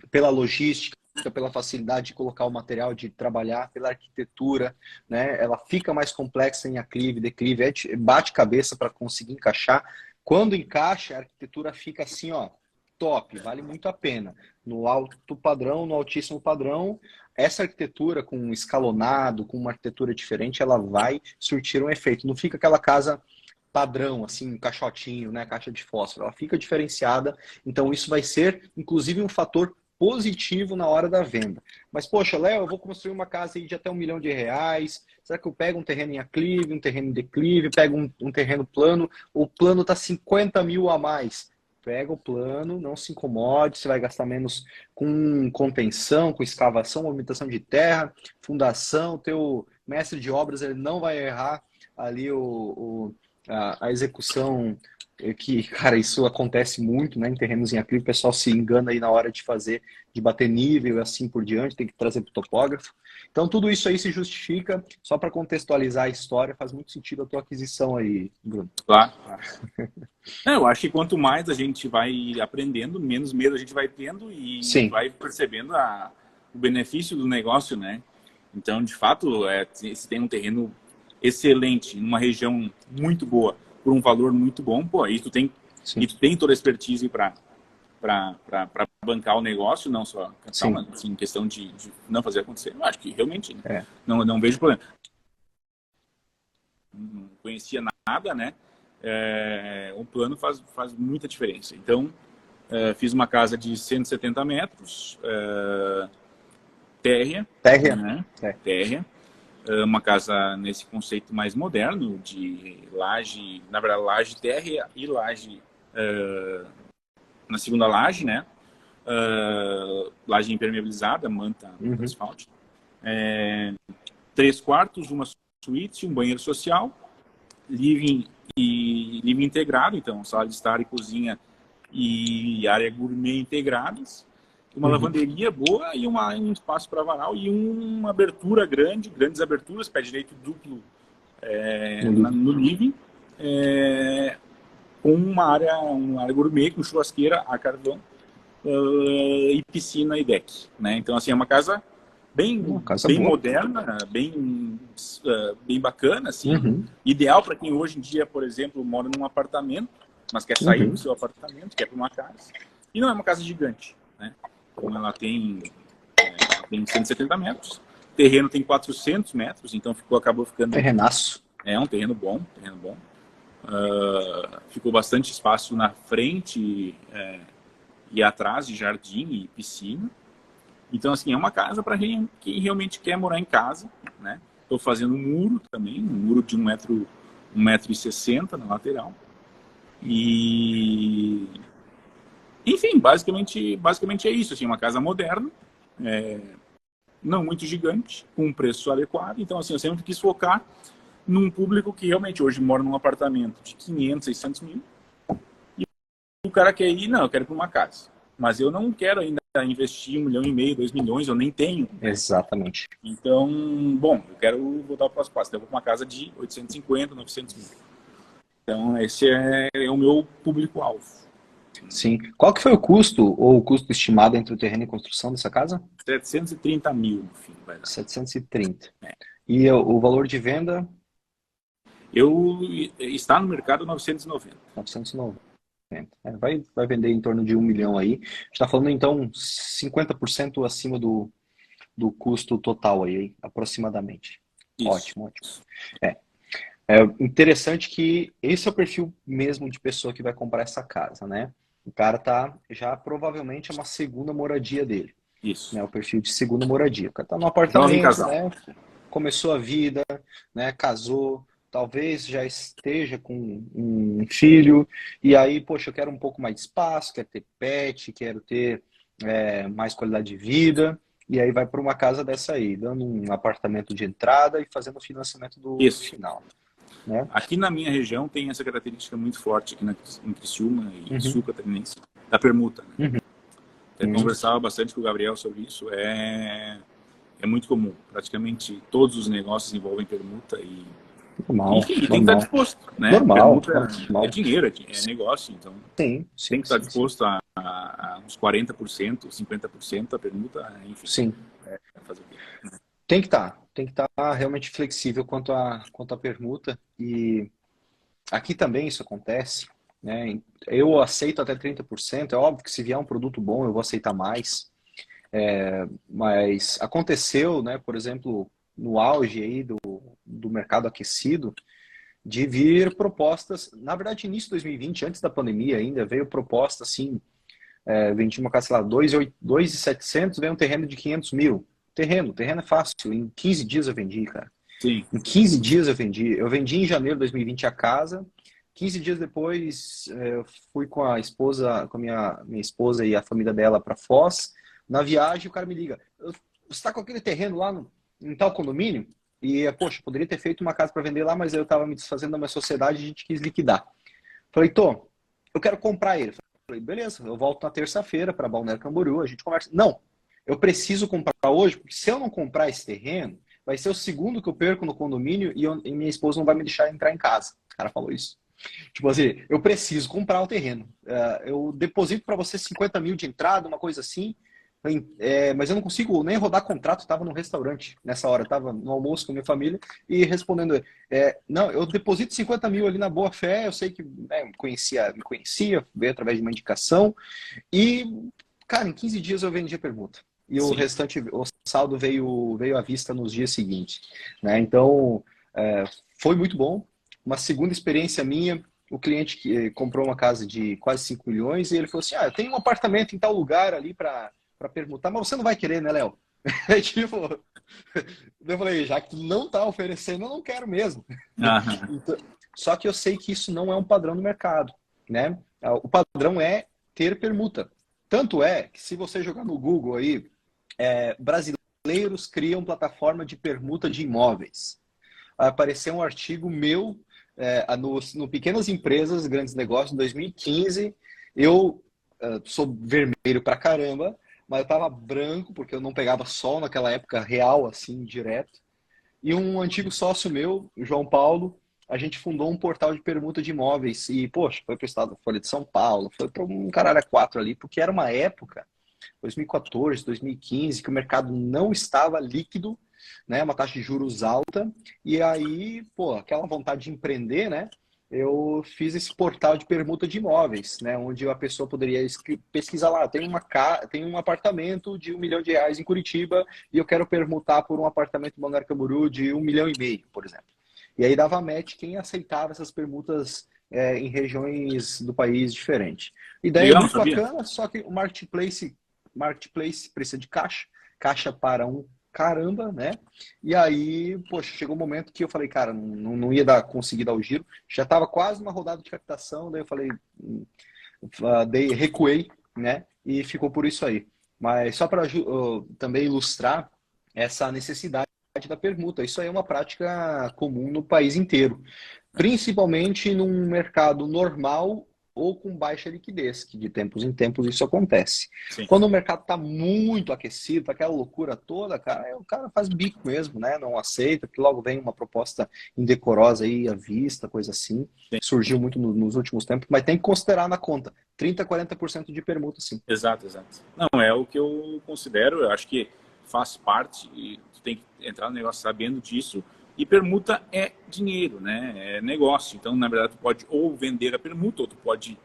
pela logística, pela facilidade de colocar o material, de trabalhar, pela arquitetura, né? Ela fica mais complexa em aclive, declive, bate cabeça para conseguir encaixar. Quando encaixa, a arquitetura fica assim, ó, top, vale muito a pena. No alto padrão, no altíssimo padrão, essa arquitetura com um escalonado, com uma arquitetura diferente, ela vai surtir um efeito. Não fica aquela casa padrão, assim, um caixotinho, né, caixa de fósforo. Ela fica diferenciada, então isso vai ser, inclusive, um fator positivo na hora da venda. Mas, poxa, Léo, eu vou construir uma casa aí de até R$ 1 milhão. Será que eu pego um terreno em aclive, um terreno em declive, pego um terreno plano? O plano está 50 mil a mais. Pega o plano, não se incomode, você vai gastar menos com contenção, com escavação, movimentação de terra, fundação, teu mestre de obras ele não vai errar ali a execução, que, cara, isso acontece muito, né, em terrenos em aclive, o pessoal se engana aí na hora de fazer, de bater nível e assim por diante, tem que trazer para o topógrafo. Então, tudo isso aí se justifica, só para contextualizar a história, faz muito sentido a tua aquisição aí, Bruno. Claro. Eu acho que quanto mais a gente vai aprendendo, menos medo a gente vai tendo e Sim. vai percebendo o benefício do negócio, né? Então, de fato, se tem um terreno excelente, numa região muito boa, por um valor muito bom, pô, aí tu tem toda a expertise para bancar o negócio, não só mas, assim, questão de não fazer acontecer. Eu acho que realmente não vejo problema. Não conhecia nada, né? O plano faz muita diferença. Então, fiz uma casa de 170 metros, térrea. Né? Térrea. Uma casa nesse conceito mais moderno, de laje, na verdade, laje térrea e laje na segunda laje, né? Laje impermeabilizada, manta, asfalto. 3 quartos, uma suíte, um banheiro social, living integrado, então sala de estar e cozinha e área gourmet integradas, uma lavanderia boa e um espaço para varal e uma abertura grandes aberturas, pé direito duplo no living, com uma área gourmet com churrasqueira a carvão e piscina e deck, né? Então assim é uma casa bem moderna, bem bacana, assim, ideal para quem hoje em dia, por exemplo, mora num apartamento, mas quer sair do seu apartamento, quer para uma casa, e não é uma casa gigante, né? Então ela tem 170 metros, o terreno tem 400 metros, então acabou ficando... Terrenaço. É um terreno bom. Ficou bastante espaço na frente e atrás de jardim e piscina. Então, assim, é uma casa para quem realmente quer morar em casa, né? Estou fazendo um muro também, um muro de 1,60 m na lateral. E... Enfim, basicamente é isso, assim, uma casa moderna, não muito gigante, com um preço adequado. Então, assim, eu sempre quis focar num público que realmente hoje mora num apartamento de 500, 600 mil. E o cara quer ir, não, eu quero ir para uma casa. Mas eu não quero ainda investir 1,5 milhão, 2 milhões, eu nem tenho. Exatamente. Então, bom, eu quero voltar para o passo a passo. Então, eu vou para uma casa de 850, 900 mil. Então, esse é o meu público-alvo. Sim. Qual que foi o custo, ou o custo estimado entre o terreno e construção dessa casa? 730 mil, no fim, vai dar. 730. E o valor de venda? Está no mercado 990. 990. Vai vender em torno de 1 milhão aí. A gente está falando, então, 50% acima do custo total aí, aproximadamente. Isso. Ótimo. É interessante que esse é o perfil mesmo de pessoa que vai comprar essa casa, né? O cara já provavelmente é uma segunda moradia dele. Isso. Né? O perfil de segunda moradia. O cara tá no apartamento, né? Começou a vida, né? Casou, talvez já esteja com um filho, e aí, poxa, eu quero um pouco mais de espaço, quero ter pet, quero ter mais qualidade de vida, e aí vai para uma casa dessa aí, dando um apartamento de entrada e fazendo o financiamento do final, né? Aqui na minha região tem essa característica muito forte aqui em Criciúma e Uhum. Sul Catarinense, da permuta. Né? Uhum. Eu conversava bastante com o Gabriel sobre isso. É muito comum. Praticamente todos os negócios envolvem permuta e Normal, enfim, tem que estar normal. disposto, né? Normal, Permuta normal. é dinheiro, é negócio, então Sim, tem que estar sim. disposto a uns 40%, 50% a permuta, enfim. Sim. Fazer o quê? Tem que estar realmente flexível quanto à permuta. E aqui também isso acontece, né? Eu aceito até 30%. É óbvio que se vier um produto bom, eu vou aceitar mais. Mas aconteceu, né, por exemplo, no auge aí do mercado aquecido, de vir propostas, na verdade, início de 2020, antes da pandemia ainda, veio proposta assim, vendi uma casa, sei lá, 2.700, veio um terreno de 500 mil. Terreno é fácil, em 15 dias eu vendi, cara. Sim. Em 15 dias eu vendi. Eu vendi em janeiro de 2020 a casa. 15 dias depois, eu fui com a esposa, com a minha esposa e a família dela para Foz. Na viagem, o cara me liga: você está com aquele terreno lá em tal condomínio? E, poxa, poderia ter feito uma casa para vender lá, mas eu estava me desfazendo da minha sociedade e a gente quis liquidar. Falei, Tô, eu quero comprar ele. Falei, beleza, eu volto na terça-feira para Balneário Camboriú, a gente conversa. Não, eu preciso comprar hoje, porque se eu não comprar esse terreno, vai ser o segundo que eu perco no condomínio e minha esposa não vai me deixar entrar em casa. O cara falou isso. Tipo assim, eu preciso comprar o terreno. Eu deposito para você 50 mil de entrada, uma coisa assim, mas eu não consigo nem rodar contrato. Estava no restaurante nessa hora, estava no almoço com minha família e respondendo: não, eu deposito 50 mil ali na boa fé. Eu sei que me conhecia, veio através de uma indicação. E, cara, em 15 dias eu vendi a permuta. E o restante, o saldo veio à vista nos dias seguintes, né? Então, foi muito bom. Uma segunda experiência minha, o cliente que comprou uma casa de quase 5 milhões e ele falou assim, eu tenho um apartamento em tal lugar ali para permutar, mas você não vai querer, né, Léo? Tipo, eu falei, já que tu não tá oferecendo, eu não quero mesmo. Então, só que eu sei que isso não é um padrão do mercado, né? O padrão é ter permuta. Tanto é que se você jogar no Google aí, brasileiros criam plataforma de permuta de imóveis. Vai aparecer um artigo meu no Pequenas Empresas, Grandes Negócios, em 2015. Eu sou vermelho pra caramba, mas eu tava branco, porque eu não pegava sol naquela época real, assim, direto. E um antigo sócio meu, o João Paulo, a gente fundou um portal de permuta de imóveis. E, poxa, foi para o estado da Folha de São Paulo, foi para um caralho a quatro ali, porque era uma época, 2014, 2015, que o mercado não estava líquido, né? Uma taxa de juros alta. E aí, pô, aquela vontade de empreender, né? Eu fiz esse portal de permuta de imóveis, né? Onde a pessoa poderia pesquisar lá, tem um apartamento de R$ 1 milhão em Curitiba e eu quero permutar por um apartamento em Balneário Camboriú de 1,5 milhão, por exemplo. E aí dava match quem aceitava essas permutas em regiões do país diferentes. Ideia Legal, muito sabia? bacana, só que o marketplace precisa de caixa para um caramba, né? E aí, poxa, chegou um momento que eu falei, cara, não ia conseguir dar o giro. Já estava quase uma rodada de captação, daí eu falei, recuei, né? E ficou por isso aí. Mas só para também ilustrar essa necessidade da permuta. Isso aí é uma prática comum no país inteiro, principalmente num mercado normal ou com baixa liquidez, que de tempos em tempos isso acontece. Sim. Quando o mercado está muito aquecido, tá aquela loucura toda, cara, o cara faz bico mesmo, né? Não aceita, porque logo vem uma proposta indecorosa aí à vista, coisa assim. Sim. Surgiu muito nos últimos tempos, mas tem que considerar na conta. 30%, 40% de permuta, sim. Exato. Não, é o que eu considero, eu acho que faz parte, e tu tem que entrar no negócio sabendo disso, e permuta é dinheiro, né? É negócio. Então, na verdade, tu pode ou vender a permuta, ou tu pode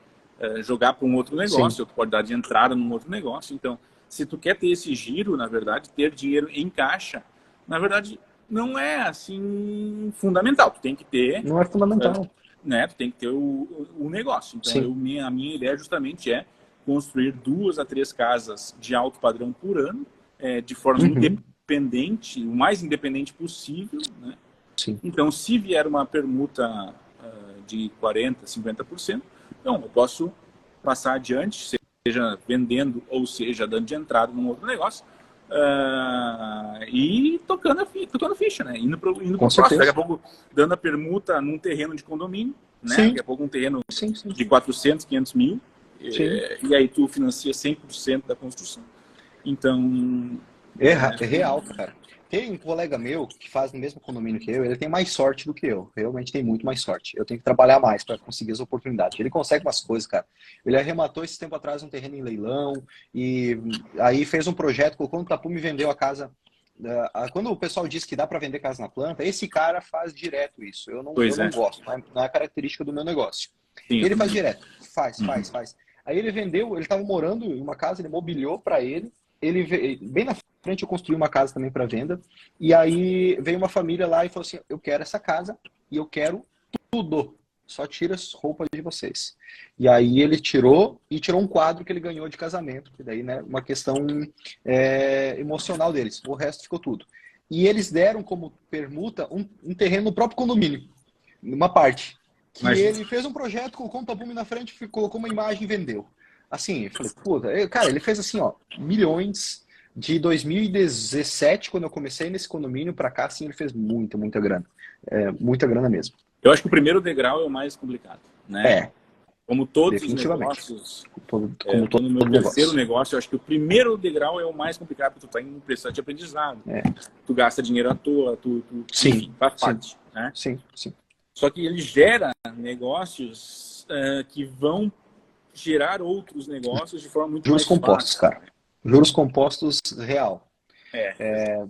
jogar para um outro negócio, Sim. ou tu pode dar de entrada num outro negócio. Então, se tu quer ter esse giro, na verdade, ter dinheiro em caixa, na verdade, não é assim fundamental. Tu tem que ter... Não é fundamental. Né? Tu tem que ter o negócio. Então, a minha ideia justamente é construir 2 a 3 casas de alto padrão por ano, de forma independente, o mais independente possível, né? Sim. Então, se vier uma permuta de 40%, 50%, então eu posso passar adiante, seja vendendo ou seja dando de entrada num outro negócio, e tocando ficha, né? Indo pro Com próximo. Daqui certeza. a pouco dando a permuta num terreno de condomínio, né? Sim, Daqui a pouco um terreno sim, sim. de 400, 500 mil. Sim. E aí tu financia 100% da construção. Então... É real, cara. Tem um colega meu que faz no mesmo condomínio que eu, ele tem mais sorte do que eu. Realmente tem muito mais sorte. Eu tenho que trabalhar mais para conseguir as oportunidades. Ele consegue umas coisas, cara. Ele arrematou esse tempo atrás um terreno em leilão e aí fez um projeto, colocou no tapume e vendeu a casa. Quando o pessoal diz que dá para vender casa na planta, esse cara faz direto isso. Eu Pois não é. gosto, não é característica do meu negócio. Sim, Ele faz também. direto, faz. Aí ele vendeu, ele estava morando em uma casa, ele mobiliou para ele. Bem na frente eu construí uma casa também para venda. E aí veio uma família lá e falou assim: eu quero essa casa e eu quero tudo. Só tira as roupas de vocês. E aí ele tirou um quadro que ele ganhou de casamento, que daí, né, uma questão emocional deles. O resto ficou tudo. E eles deram como permuta um terreno no próprio condomínio, numa parte. Que Imagina. ele fez um projeto, colocou um tapume na frente, colocou uma imagem e vendeu. Assim, eu falei, puta, cara, ele fez assim, ó, milhões. De 2017, quando eu comecei nesse condomínio, para cá, assim, ele fez muita grana. Muita grana mesmo. Eu acho que o primeiro degrau é o mais complicado, né? Como todos os definitivamente. negócios, Como tô no meu todo terceiro negócio. negócio, eu acho que o primeiro degrau é o mais complicado, porque tu tá em um processo de aprendizado. Tu gasta dinheiro à toa, Sim, enfim, faz parte, né? Sim. Só que ele gera negócios que vão gerar outros negócios de forma muito Juros mais compostos, fácil. cara. Juros compostos real. É.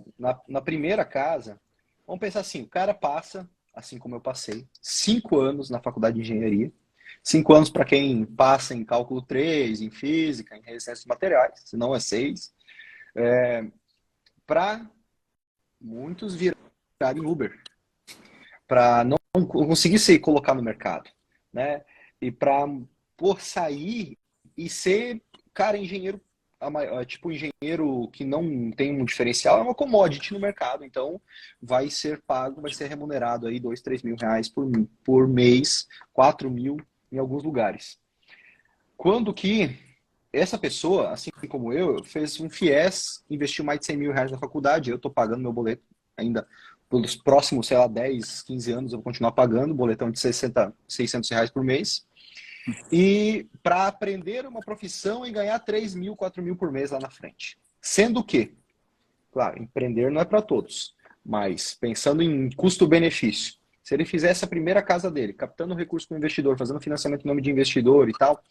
Na primeira casa, vamos pensar assim, o cara passa, assim como eu passei, 5 anos na faculdade de engenharia, 5 anos para quem passa em cálculo 3, em física, em resistência de materiais, se não é 6, para muitos virarem Uber, para não conseguir se colocar no mercado, né? E para por sair e ser, cara, engenheiro, tipo engenheiro que não tem um diferencial, é uma commodity no mercado, então vai ser pago, vai ser remunerado aí 2, 3 mil reais por mês, 4 mil em alguns lugares. Quando que essa pessoa, assim como eu, fez um FIES, investiu mais de 100 mil reais na faculdade, eu estou pagando meu boleto ainda pelos próximos, sei lá, 10, 15 anos, eu vou continuar pagando, boletão de 600 reais por mês. E para aprender uma profissão e ganhar 3 mil, 4 mil por mês lá na frente. Sendo que, claro, empreender não é para todos, mas pensando em custo-benefício, se ele fizesse a primeira casa dele, captando recurso com o investidor, fazendo financiamento em nome de investidor e tal,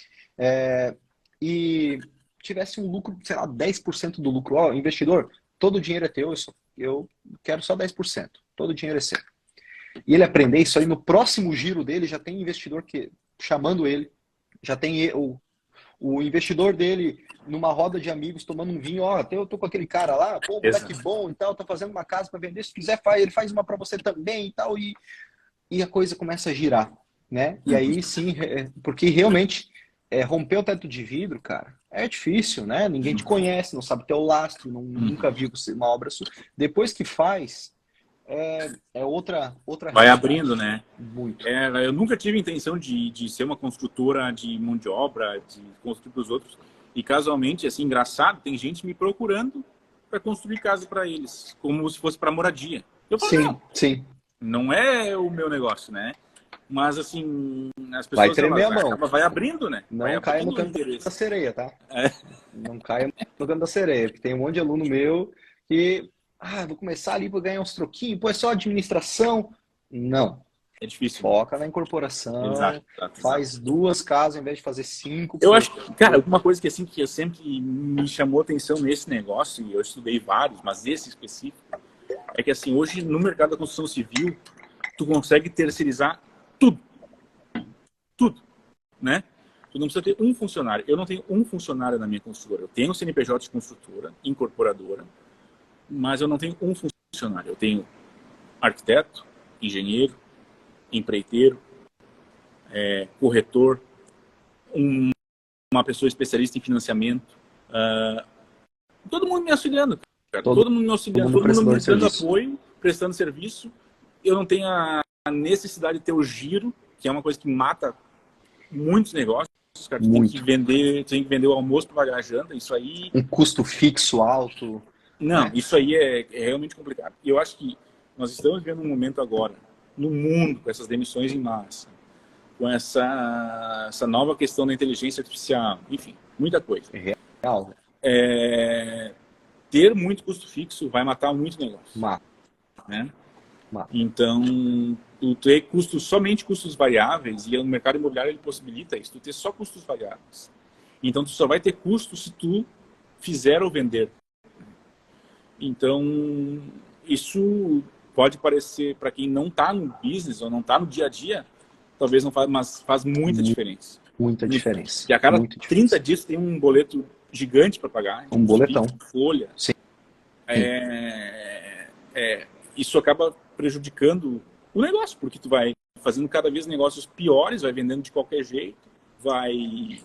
e tivesse um lucro, sei lá, 10% do lucro, ó, investidor, todo o dinheiro é teu, eu quero só 10%, todo o dinheiro é seu. E ele aprender isso aí, no próximo giro dele já tem investidor chamando ele, já tem o investidor dele numa roda de amigos tomando um vinho, ó, eu tô com aquele cara lá, pô, moleque bom e tal, tá fazendo uma casa para vender, se quiser ele faz uma para você também e tal, e a coisa começa a girar, né? E aí sim, porque realmente romper o teto de vidro, cara, é difícil, né? Ninguém te conhece, não sabe teu lastro, nunca viu uma obra sua. Depois que faz, outra Vai realidade. abrindo, né? Muito. Eu nunca tive intenção de ser uma construtora de mão de obra, de construir para os outros. E casualmente, assim, engraçado, tem gente me procurando para construir casa para eles, como se fosse para moradia. Eu falo, Sim. Não é o meu negócio, né? Mas, assim, as Vai pessoas, tremer a mão. vai abrindo, né? Não caia no canto da sereia, tá? Não caia no canto da sereia, porque tem um monte de aluno meu que, vou começar ali para ganhar uns troquinhos, pô, é só administração. Não. É difícil. Foca na incorporação, exato. faz 2 casas ao invés de fazer 5. Eu acho que, cara, uma coisa que, assim, que eu sempre me chamou atenção nesse negócio, e eu estudei vários, mas esse específico, é que, assim, hoje no mercado da construção civil, tu consegue terceirizar tudo, né? Tu não precisa ter um funcionário. Eu não tenho um funcionário na minha construtora. Eu tenho CNPJ de construtora, incorporadora, mas eu não tenho um funcionário. Eu tenho arquiteto, engenheiro, empreiteiro, corretor, uma pessoa especialista em financiamento. Todo mundo me auxiliando, cara. Todo mundo me auxiliando, todo mundo me dando apoio, prestando serviço. Eu não tenho a necessidade de ter o giro, que é uma coisa que mata muitos negócios. Cara, tem que vender o almoço para pagar a janta, isso aí. Um custo fixo alto. Não, né? isso aí é realmente complicado. E eu acho que nós estamos vivendo um momento agora, no mundo, com essas demissões em massa, com essa nova questão da inteligência artificial, enfim, muita coisa. Real, Ter muito custo fixo vai matar muito negócio, mata, né? mata. Então, tu ter custos, somente custos variáveis, e o mercado imobiliário ele possibilita isso, tu ter só custos variáveis. Então, tu só vai ter custo se tu fizer ou vender. Então, isso pode parecer, para quem não está no business ou não está no dia a dia, talvez não faz, mas faz muita diferença. Muita Muita. diferença. E a cada Muita 30 diferença. dias tem um boleto gigante para pagar, Um uns boletão. PIX, folha. Sim. Isso acaba prejudicando o negócio, porque tu vai fazendo cada vez negócios piores, vai vendendo de qualquer jeito, vai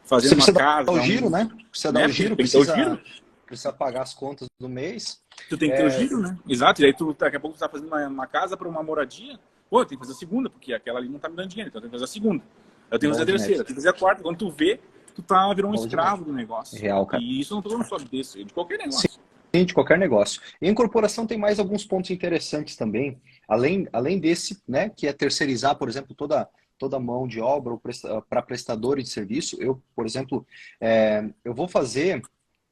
Você fazendo uma precisa casa... dar o giro, né? Precisa dar o giro, Tem que ter o giro. precisa pagar as contas do mês. Tu tem que ter o giro, né? Exato. E aí tu, daqui a pouco tu tá fazendo uma casa para uma moradia. Pô, eu tenho que fazer a segunda, porque aquela ali não tá me dando dinheiro. Então eu tenho que fazer a segunda. Eu tenho que fazer a terceira, eu tenho que fazer a quarta. Quando tu vê, tu tá virando um escravo do negócio. Real, cara. E isso não tô falando só desse, de qualquer negócio. Sim, de qualquer negócio. E a incorporação tem mais alguns pontos interessantes também, além desse, né, que é terceirizar, por exemplo, toda a mão de obra para prestadores de serviço. Eu, por exemplo,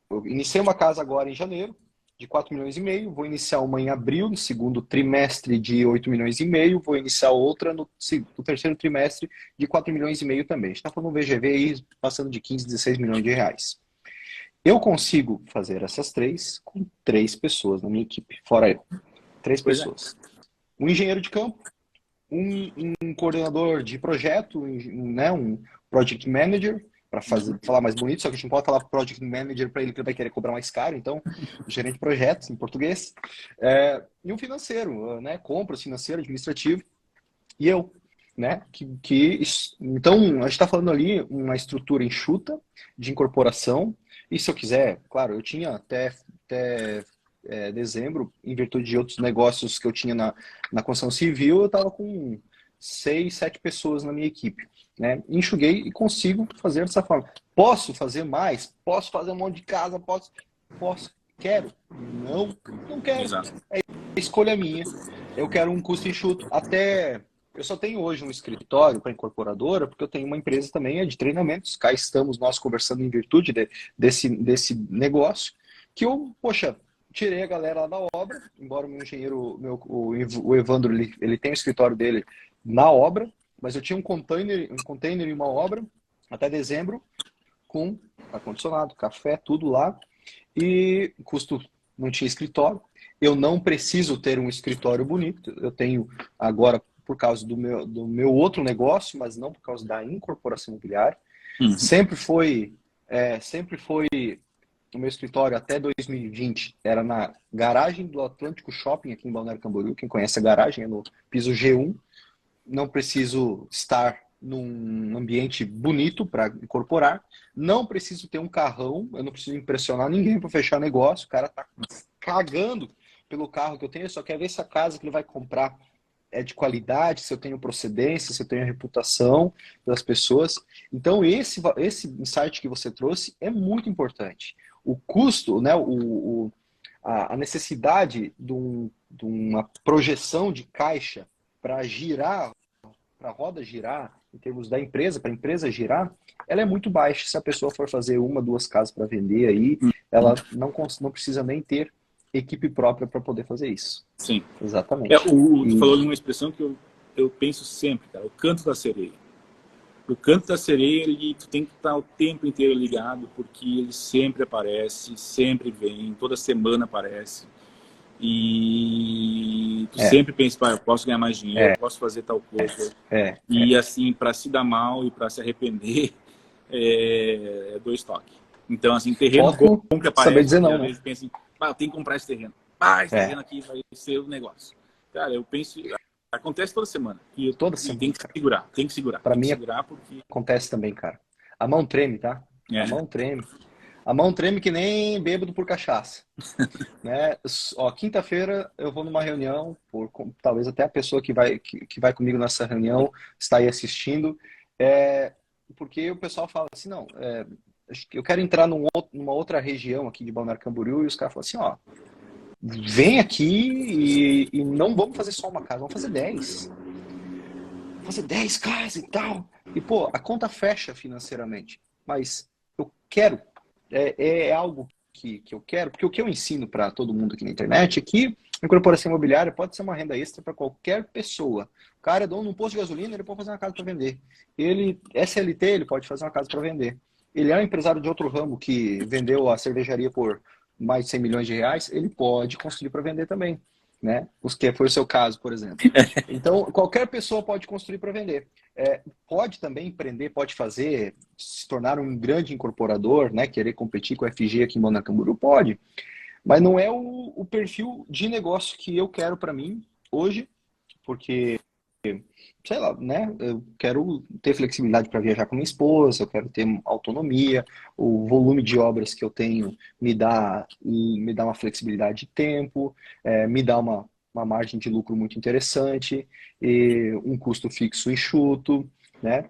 eu iniciei uma casa agora em janeiro, de 4 milhões e meio, vou iniciar uma em abril, no segundo trimestre de 8 milhões e meio, vou iniciar outra no terceiro trimestre de 4 milhões e meio também. A gente está falando um VGV aí passando de 15, 16 milhões de reais. Eu consigo fazer essas três com 3 pessoas na minha equipe, fora eu. 3 pessoas. Um engenheiro de campo, um coordenador de projeto, né, um project manager, para falar mais bonito, só que a gente não pode falar project manager para ele que ele vai querer cobrar mais caro, então, gerente de projetos, em português. E um financeiro, né, compras, financeiro, administrativo, e eu. Né? Então, a gente está falando ali uma estrutura enxuta de incorporação, e se eu quiser, claro, eu tinha até dezembro, em virtude de outros negócios que eu tinha na construção civil, eu estava com 6, 7 pessoas na minha equipe. Né? Enxuguei e consigo fazer dessa forma. Posso fazer mais? Posso fazer um monte de casa? Posso. Quero? Não quero. Exato. É escolha minha. Eu quero um custo enxuto. Eu só tenho hoje um escritório para incorporadora, porque eu tenho uma empresa também de treinamentos. Cá estamos nós conversando em virtude desse negócio, que eu, poxa, tirei a galera lá da obra, embora o meu engenheiro, o Evandro, ele tem o escritório dele na obra, mas eu tinha um container em uma obra até dezembro, com ar-condicionado, café, tudo lá, e custo não tinha escritório. Eu não preciso ter um escritório bonito, eu tenho agora por causa do meu outro negócio, mas não por causa da incorporação imobiliária. Uhum. Sempre foi o meu escritório até 2020 era na garagem do Atlântico Shopping aqui em Balneário Camboriú. Quem conhece a garagem é no piso G1. Não preciso estar num ambiente bonito para incorporar. Não preciso ter um carrão. Eu não preciso impressionar ninguém para fechar negócio. O cara tá cagando pelo carro que eu tenho. Ele só quer ver se a casa que ele vai comprar é de qualidade, se eu tenho procedência, se eu tenho reputação das pessoas. Então, esse insight que você trouxe é muito importante. O custo, né, a necessidade de uma projeção de caixa para girar, para a roda girar, em termos da empresa, para a empresa girar, ela é muito baixa. Se a pessoa for fazer 1, 2 casas para vender aí, ela não precisa nem ter equipe própria para poder fazer isso. Sim. Exatamente. Tu falou uma expressão que eu penso sempre, cara, o canto da sereia. O canto da sereia, tu tem que estar o tempo inteiro ligado, porque ele sempre aparece, sempre vem, toda semana aparece. E tu sempre pensa, eu posso ganhar mais dinheiro, eu posso fazer tal coisa. Assim, para se dar mal e para se arrepender, é 2 toques. Então, assim, terreno bom que aparece, saber dizer não, às vezes pensa assim, eu tenho que comprar esse terreno. Esse terreno aqui vai ser o negócio. Cara, eu penso, acontece toda semana. Toda semana. Tem que segurar. Para mim, porque acontece também, cara. A mão treme, tá? A mão treme. A mão treme que nem bêbado por cachaça. Né? Ó, quinta-feira eu vou numa reunião, talvez até a pessoa que vai comigo nessa reunião está aí assistindo, porque o pessoal fala assim, não, eu quero entrar numa outra região aqui de Balneário Camboriú, e os caras falam assim, ó, vem aqui e não vamos fazer só uma casa, vamos fazer 10. Vamos fazer 10 casas e tal. E, pô, a conta fecha financeiramente. Mas eu quero, é algo que eu quero, porque o que eu ensino para todo mundo aqui na internet é que a incorporação imobiliária pode ser uma renda extra para qualquer pessoa. O cara é dono de um posto de gasolina, ele pode fazer uma casa para vender. Ele, SLT, ele pode fazer uma casa para vender. Ele é um empresário de outro ramo que vendeu a cervejaria por mais de 100 milhões de reais, ele pode construir para vender também, né? Os que foi o seu caso, por exemplo. Então, qualquer pessoa pode construir para vender. Pode também empreender, pode fazer, se tornar um grande incorporador, né? Querer competir com a FG aqui em Balneário Camboriú, pode. Mas não é o perfil de negócio que eu quero para mim hoje, porque sei lá, né? Eu quero ter flexibilidade para viajar com minha esposa, eu quero ter autonomia, o volume de obras que eu tenho me dá uma flexibilidade de tempo, me dá uma margem de lucro muito interessante, e um custo fixo enxuto, né?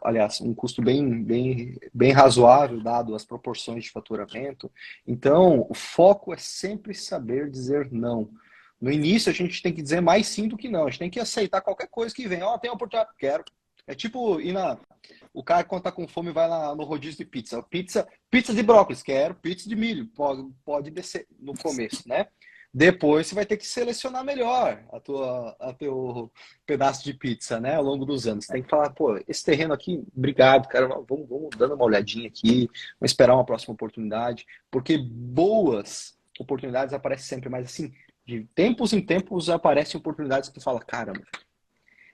Aliás, um custo bem razoável, dado as proporções de faturamento. Então, o foco é sempre saber dizer não. No início, a gente tem que dizer mais sim do que não. A gente tem que aceitar qualquer coisa que vem. Ó, tem uma oportunidade, quero. É tipo o cara, quando tá com fome, vai lá no rodízio de pizza. Pizza de brócolis, quero. Pizza de milho, pode descer no começo, né? Depois você vai ter que selecionar melhor a teu pedaço de pizza, né? Ao longo dos anos. Você tem que falar, pô, esse terreno aqui, obrigado, cara. Vamos dando uma olhadinha aqui. Vamos esperar uma próxima oportunidade. Porque boas oportunidades aparecem sempre, mas assim, de tempos em tempos aparecem oportunidades que tu fala, caramba,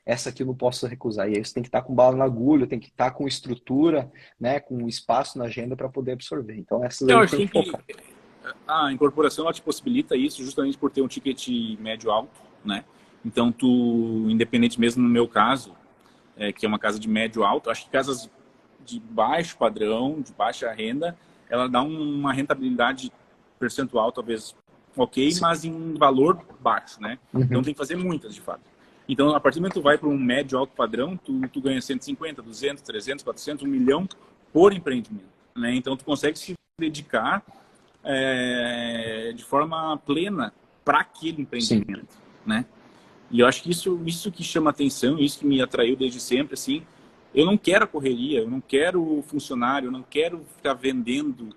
essa aqui eu não posso recusar. E aí você tem que estar com bala na agulha, tem que estar com estrutura, né, com espaço na agenda para poder absorver. Então essas Eu aí acho tem que que focar. a incorporação ela te possibilita isso justamente por ter um ticket médio alto, né? Então, tu, independente mesmo no meu caso, que é uma casa de médio alto, acho que casas de baixo padrão, de baixa renda, ela dá uma rentabilidade percentual talvez ok, Sim. mas em valor baixo, né? Então Uhum. tem que fazer muitas, de fato. Então, a partir do momento que tu vai para um médio alto padrão, tu ganha 150, 200, 300, 400, 1 milhão por empreendimento, né? Então, tu consegue se dedicar de forma plena para aquele Sim. empreendimento, né? E eu acho que isso que chama atenção, isso que me atraiu desde sempre, assim, eu não quero a correria, eu não quero funcionário, eu não quero ficar vendendo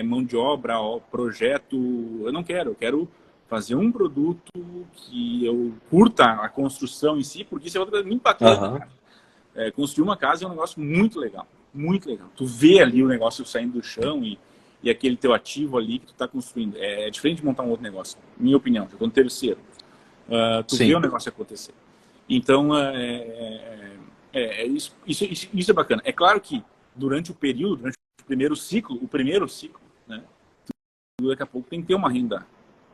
mão de obra, projeto, eu quero fazer um produto que eu curta a construção em si, porque isso é outra coisa muito bacana, Aham. cara. Construir uma casa é um negócio muito legal, muito legal. Tu vê ali o negócio saindo do chão e aquele teu ativo ali que tu está construindo. É diferente de montar um outro negócio, minha opinião, já estou no terceiro. Tu vê o Sim. negócio acontecer. Então, isso é bacana. É claro que durante o primeiro ciclo, né, tu daqui a pouco tem que ter uma renda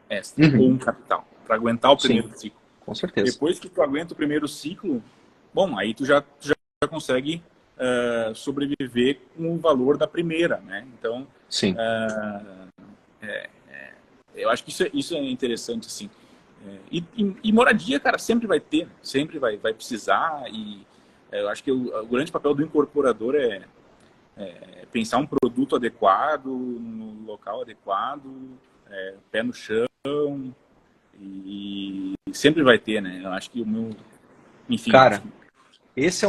extra ou um Uhum. capital para aguentar o Sim, primeiro ciclo. com certeza. Depois que tu aguenta o primeiro ciclo, bom, aí tu já consegue sobreviver com o valor da primeira, né? Então, Sim. eu acho que isso é interessante, assim. E moradia, cara, sempre vai ter, sempre vai precisar. E eu acho que o grande papel do incorporador é pensar um produto adequado, no local adequado, pé no chão. E sempre vai ter, né? Eu acho que o meu. Enfim, acho Cara, que. esse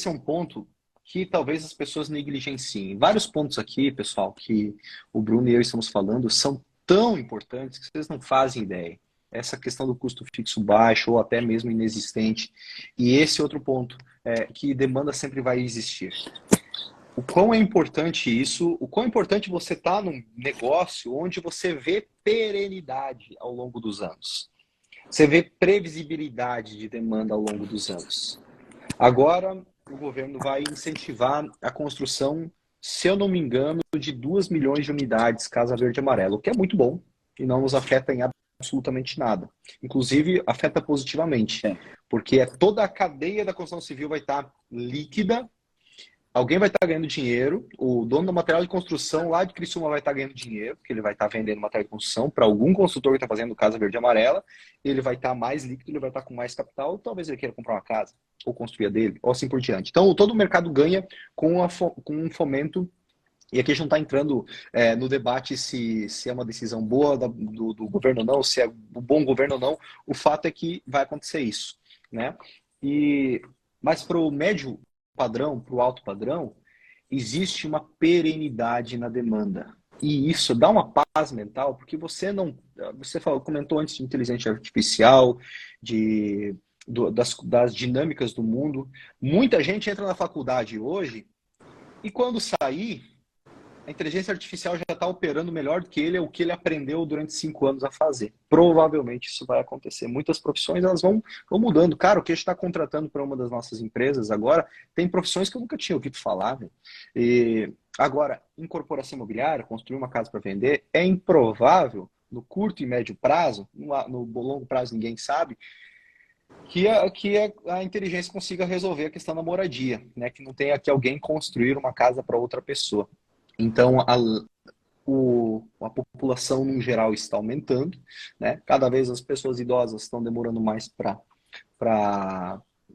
é um ponto que talvez as pessoas negligenciem. Vários pontos aqui, pessoal, que o Bruno e eu estamos falando são tão importantes que vocês não fazem ideia. Essa questão do custo fixo baixo ou até mesmo inexistente. E esse outro ponto, que demanda sempre vai existir. O quão é importante isso, o quão é importante você estar num negócio onde você vê perenidade ao longo dos anos. Você vê previsibilidade de demanda ao longo dos anos. Agora, o governo vai incentivar a construção, se eu não me engano, de 2 milhões de unidades Casa Verde e Amarelo, o que é muito bom e não nos afeta em absolutamente nada. Inclusive, afeta positivamente, É, porque toda a cadeia da construção civil vai estar líquida. Alguém vai estar ganhando dinheiro, o dono do material de construção lá de Criciúma vai estar ganhando dinheiro, porque ele vai estar vendendo material de construção para algum construtor que está fazendo Casa Verde e Amarela, ele vai estar mais líquido, ele vai estar com mais capital, talvez ele queira comprar uma casa, ou construir a dele, ou assim por diante. Então, todo o mercado ganha com um fomento E aqui a gente não está entrando no debate se é uma decisão boa do governo ou não, se é um bom governo ou não. O fato é que vai acontecer isso, né? Mas para o médio padrão, para o alto padrão, existe uma perenidade na demanda. E isso dá uma paz mental, porque você comentou antes de inteligência artificial, das dinâmicas do mundo. Muita gente entra na faculdade hoje e quando sair, a inteligência artificial já está operando melhor do que ele, é o que ele aprendeu durante 5 anos a fazer. Provavelmente isso vai acontecer. Muitas profissões elas vão mudando. Cara, o que a gente está contratando para uma das nossas empresas agora, tem profissões que eu nunca tinha ouvido falar. Né? E agora, incorporação imobiliária, construir uma casa para vender, é improvável, no curto e médio prazo, no longo prazo ninguém sabe, que a inteligência consiga resolver a questão da moradia, né? Que não tenha que alguém construir uma casa para outra pessoa. Então, a população, no geral, está aumentando, né? Cada vez as pessoas idosas estão demorando mais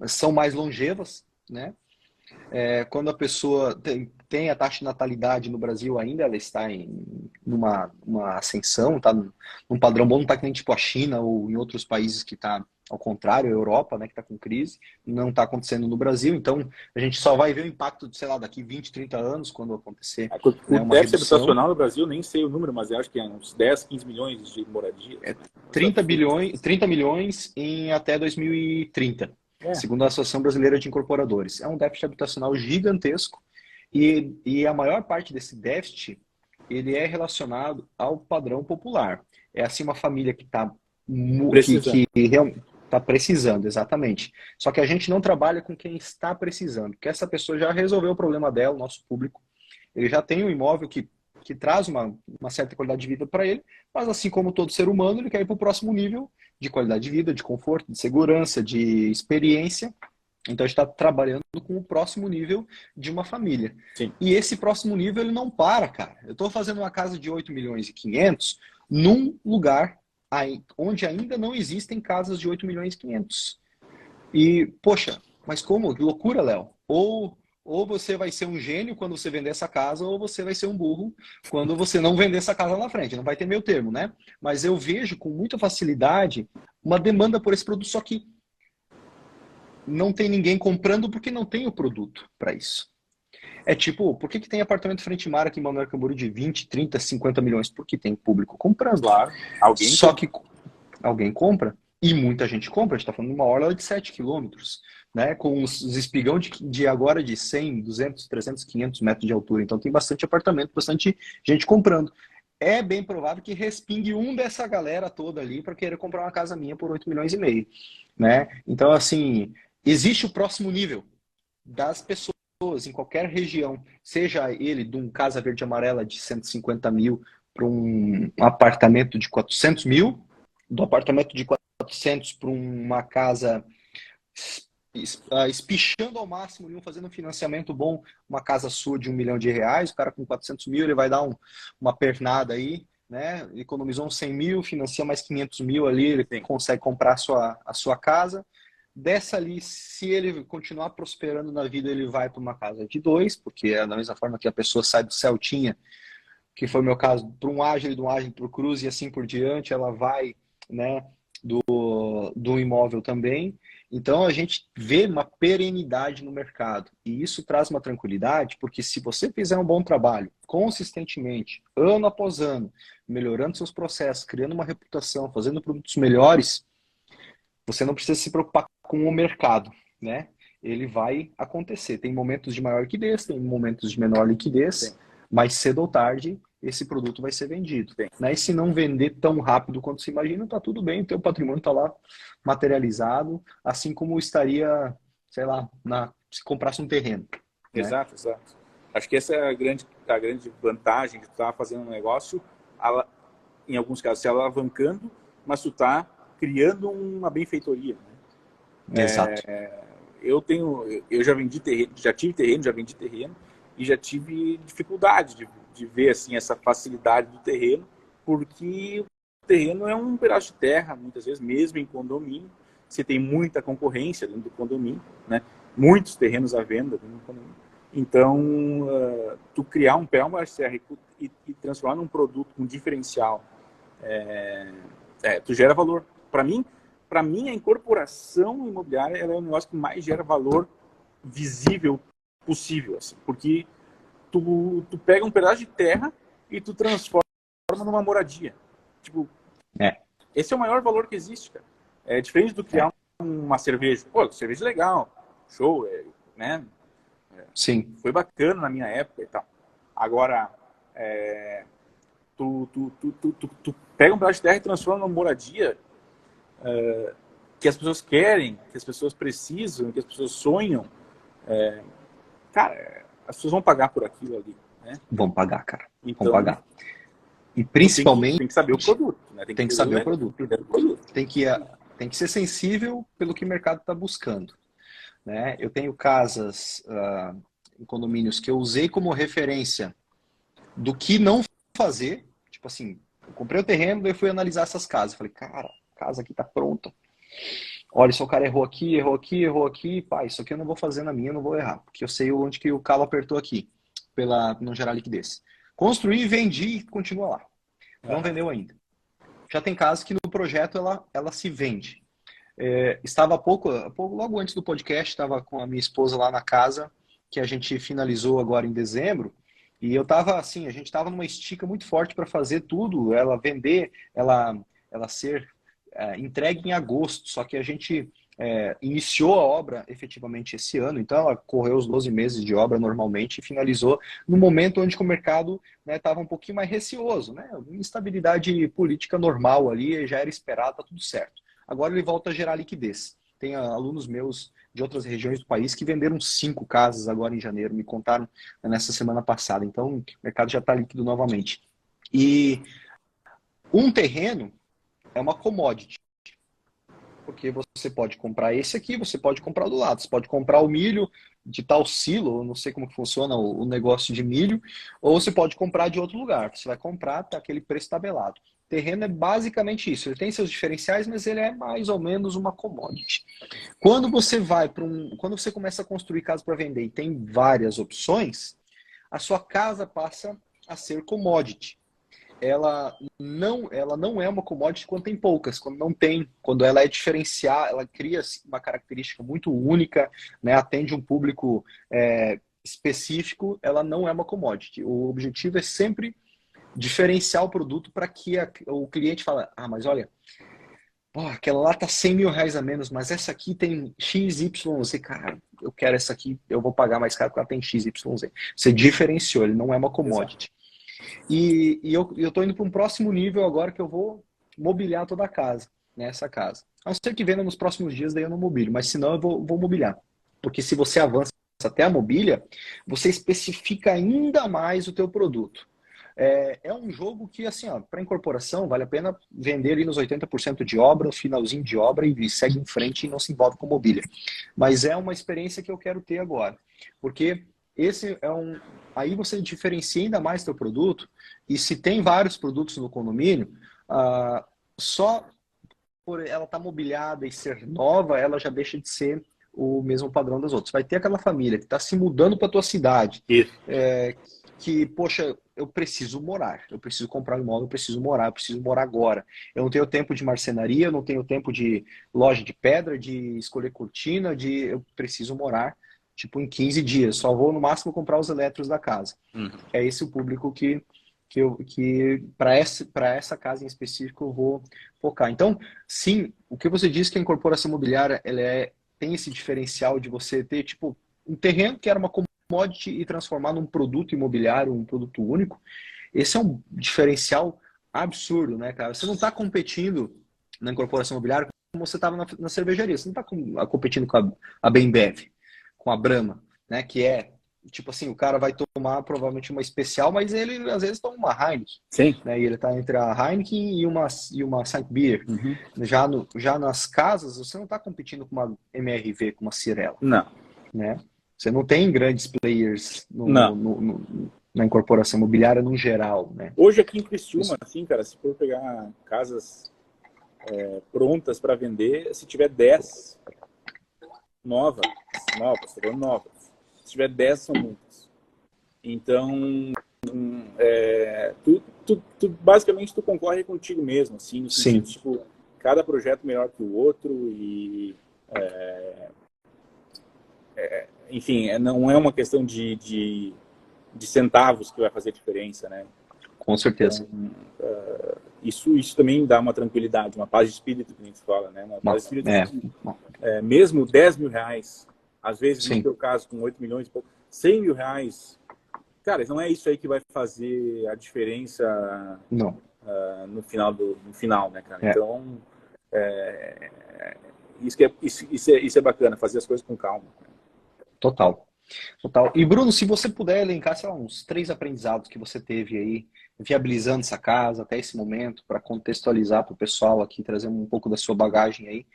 são mais longevas, né? Quando a pessoa tem a taxa de natalidade no Brasil ainda, ela está numa ascensão, está num padrão bom, não está que nem tipo a China ou em outros países que está ao contrário, a Europa, né, que está com crise, não está acontecendo no Brasil, então a gente só vai ver o impacto, sei lá, daqui 20, 30 anos, quando acontecer O uma déficit redução. habitacional no Brasil, nem sei o número, mas eu acho que é uns 10, 15 milhões de moradias. 30 milhões em até 2030. Segundo a Associação Brasileira de Incorporadores. É um déficit habitacional gigantesco e a maior parte desse déficit ele é relacionado ao padrão popular. É assim uma família que está precisando, exatamente. Só que a gente não trabalha com quem está precisando, porque essa pessoa já resolveu o problema dela, o nosso público. Ele já tem um imóvel que traz uma certa qualidade de vida para ele, mas assim como todo ser humano, ele quer ir para o próximo nível de qualidade de vida, de conforto, de segurança, de experiência. Então a gente está trabalhando com o próximo nível de uma família. Sim. E esse próximo nível ele não para, cara. Eu estou fazendo uma casa de 8 milhões e 500 num lugar onde ainda não existem casas de 8 milhões e 500. E, poxa, mas como? Que loucura, Léo. Ou você vai ser um gênio quando você vender essa casa, ou você vai ser um burro quando você não vender essa casa lá na frente. Não vai ter meio termo, né? Mas eu vejo com muita facilidade uma demanda por esse produto, só que não tem ninguém comprando porque não tem o produto para isso. É tipo, por que tem apartamento frente mar aqui em Balneário Camboriú de 20, 30, 50 milhões? Porque tem público comprando. Claro. Alguém compra. E muita gente compra. A gente está falando de uma orla de 7 quilômetros, né? Com os espigão de agora de 100, 200, 300, 500 metros de altura. Então tem bastante apartamento, bastante gente comprando. É bem provável que respingue um dessa galera toda ali para querer comprar uma casa minha por 8 milhões e meio, né? Então, assim, existe o próximo nível das pessoas em qualquer região, seja ele de um casa verde e amarela de 150 mil para um apartamento de 400 mil, do apartamento de 400 para uma casa espichando ao máximo, fazendo um financiamento bom, uma casa sua de R$1 milhão, o cara com 400 mil, ele vai dar uma pernada aí, né? Economizou uns 100 mil, financia mais 500 mil ali, ele consegue comprar a sua casa. Dessa ali, se ele continuar prosperando na vida, ele vai para uma casa de 2, porque é da mesma forma que a pessoa sai do Celtinha, que foi o meu caso, para um Agile, do Agile para o Cruze e assim por diante, ela vai, né, do imóvel também. Então, a gente vê uma perenidade no mercado. E isso traz uma tranquilidade, porque se você fizer um bom trabalho, consistentemente, ano após ano, melhorando seus processos, criando uma reputação, fazendo produtos melhores, você não precisa se preocupar com o mercado, né? Ele vai acontecer. Tem momentos de maior liquidez, tem momentos de menor liquidez, sim, mas cedo ou tarde esse produto vai ser vendido. Né? E se não vender tão rápido quanto se imagina, tá tudo bem, o teu patrimônio está lá materializado, assim como estaria, sei lá, se comprasse um terreno. Exato, né? Exato. Acho que essa é a grande vantagem de tu estar fazendo um negócio, em alguns casos, se alavancando, mas tu está criando uma benfeitoria. Né? Exato. Eu já vendi terreno, já vendi terreno e já tive dificuldade de ver assim essa facilidade do terreno, porque o terreno é um pedaço de terra, muitas vezes, mesmo em condomínio, você tem muita concorrência dentro do condomínio, né? Muitos terrenos à venda dentro do condomínio. Então, tu criar um pé, uma serra e transformar num produto com diferencial, tu gera valor. Para mim, a incorporação imobiliária ela é o negócio que mais gera valor visível possível, assim, porque tu pega um pedaço de terra e tu transforma numa moradia. Tipo, esse é o maior valor que existe, cara. É diferente do criar uma cerveja. Pô, cerveja é legal, show, né? Sim. Foi bacana na minha época e tal. Agora, tu pega um pedaço de terra e transforma numa moradia que as pessoas querem, que as pessoas precisam, que as pessoas sonham. Cara, as pessoas vão pagar por aquilo ali, né? Vão pagar, cara. Então, vão pagar. E principalmente principalmente tem que saber o produto, né? tem que saber o produto. produto. Tem que ser sensível pelo que o mercado está buscando, né? Eu tenho casas em condomínios que eu usei como referência do que não fazer. Tipo assim, eu comprei o terreno e fui analisar essas casas. Falei, cara, a casa aqui tá pronta. Olha, se o cara errou aqui, errou aqui, errou aqui, pá, isso aqui eu não vou fazer na minha, eu não vou errar, porque eu sei onde que o calo apertou aqui, pela não gerar liquidez. Construí, vendi e continua lá. Não vendeu ainda. Já tem casos que no projeto ela se vende. Estava logo antes do podcast, estava com a minha esposa lá na casa, que a gente finalizou agora em dezembro, e eu estava assim, a gente estava numa estica muito forte para fazer tudo, ela vender, ela ser entregue em agosto, só que a gente iniciou a obra efetivamente esse ano, então ela correu os 12 meses de obra normalmente e finalizou no momento onde o mercado estava um pouquinho mais receoso, né? Instabilidade política normal ali, já era esperado, tá tudo certo. Agora ele volta a gerar liquidez. Tem alunos meus de outras regiões do país que venderam 5 casas agora em janeiro, me contaram nessa semana passada. Então o mercado já está líquido novamente. E um terreno é uma commodity. Porque você pode comprar esse aqui, você pode comprar do lado. Você pode comprar o milho de tal silo, não sei como que funciona o negócio de milho, ou você pode comprar de outro lugar. Você vai comprar, tá aquele preço tabelado. Terreno é basicamente isso. Ele tem seus diferenciais, mas ele é mais ou menos uma commodity. Quando você quando você começa a construir casa para vender e tem várias opções, a sua casa passa a ser commodity. Ela não é uma commodity quando tem poucas, quando ela é diferenciar, ela cria uma característica muito única, né, atende um público específico, ela não é uma commodity. O objetivo é sempre diferenciar o produto para que o cliente fale, mas olha, aquela lá tá 100 mil reais a menos, mas essa aqui tem X, Y, Z. Cara, eu quero essa aqui, eu vou pagar mais caro porque ela tem X, Y, Z. Você diferenciou, ele não é uma commodity. Exato. E eu tô indo para um próximo nível agora que eu vou mobiliar toda a casa, né, essa casa. A não ser que venda nos próximos dias, daí eu não mobilio, mas senão eu vou mobiliar. Porque se você avança até a mobília, você especifica ainda mais o teu produto. É um jogo que, assim, para incorporação, vale a pena vender ali nos 80% de obra, no finalzinho de obra, e segue em frente e não se envolve com mobília. Mas é uma experiência que eu quero ter agora. Porque esse aí você diferencia ainda mais teu produto, e se tem vários produtos no condomínio, só por ela estar mobiliada e ser nova, ela já deixa de ser o mesmo padrão das outras. Vai ter aquela família que está se mudando para a tua cidade, que, poxa, eu preciso morar, eu preciso comprar um imóvel, eu preciso morar agora. Eu não tenho tempo de marcenaria, eu não tenho tempo de loja de pedra, de escolher cortina, eu preciso morar, tipo, em 15 dias. Só vou, no máximo, comprar os eletros da casa. É esse o público que para essa casa em específico eu vou focar. Então, sim, o que você disse que a incorporação imobiliária tem esse diferencial de você ter, tipo, um terreno que era uma commodity e transformar num produto imobiliário, um produto único. Esse é um diferencial absurdo, né, cara? Você não está competindo na incorporação imobiliária como você estava na cervejaria. Você não está competindo com a Bembev, com a Brahma, né? Que é, tipo assim, o cara vai tomar provavelmente uma especial, mas ele às vezes toma uma Heineken. Sim. Né? E ele está entre a Heineken e uma Saint Beer. Uhum. Já nas casas, você não está competindo com uma MRV, com uma Cirela. Não. Né? Você não tem grandes players na incorporação imobiliária no geral, né? Hoje aqui em Criciúma, assim, cara, se for pegar casas prontas para vender, se tiver 10 novas, Se tiver 10, são muitas. Então, basicamente, tu concorre contigo mesmo, assim, no sentido, tipo, cada projeto melhor que o outro e... enfim, não é uma questão de centavos que vai fazer diferença, né? Com certeza. Então, isso também dá uma tranquilidade, uma paz de espírito, que a gente fala, né? Uma paz de espírito mesmo 10 mil reais, às vezes, no teu caso, com 8 milhões e pouco, 100 mil reais, cara, não é isso aí que vai fazer a diferença no final, né, cara? Então, isso é bacana, fazer as coisas com calma. Total. E Bruno, se você puder elencar, sei lá, uns 3 aprendizados que você teve aí, viabilizando essa casa até esse momento, para contextualizar para o pessoal aqui, trazer um pouco da sua bagagem aí,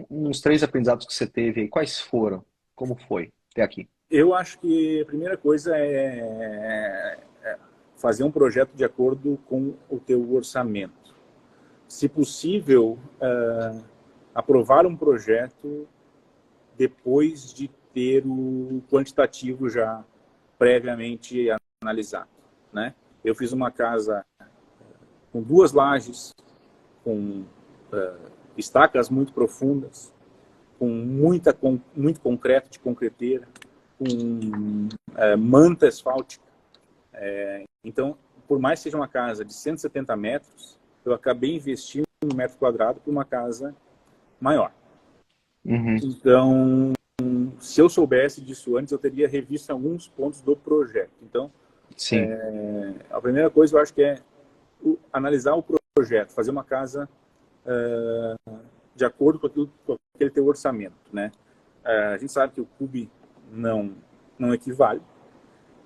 uns 3 aprendizados que você teve aí, quais foram? Como foi até aqui? Eu acho que a primeira coisa é fazer um projeto de acordo com o teu orçamento. Se possível, aprovar um projeto depois de ter o quantitativo já previamente analisado, né? Eu fiz uma casa com 2 lajes, com estacas muito profundas, com muito concreto de concreteira, com manta asfáltica. Então, por mais que seja uma casa de 170 metros, eu acabei investindo no metro quadrado por uma casa maior. Então, se eu soubesse disso antes, eu teria revisto alguns pontos do projeto. Então, a primeira coisa eu acho que é analisar o projeto, fazer uma casa de acordo com aquele teu orçamento, né? A gente sabe que o CUB não equivale,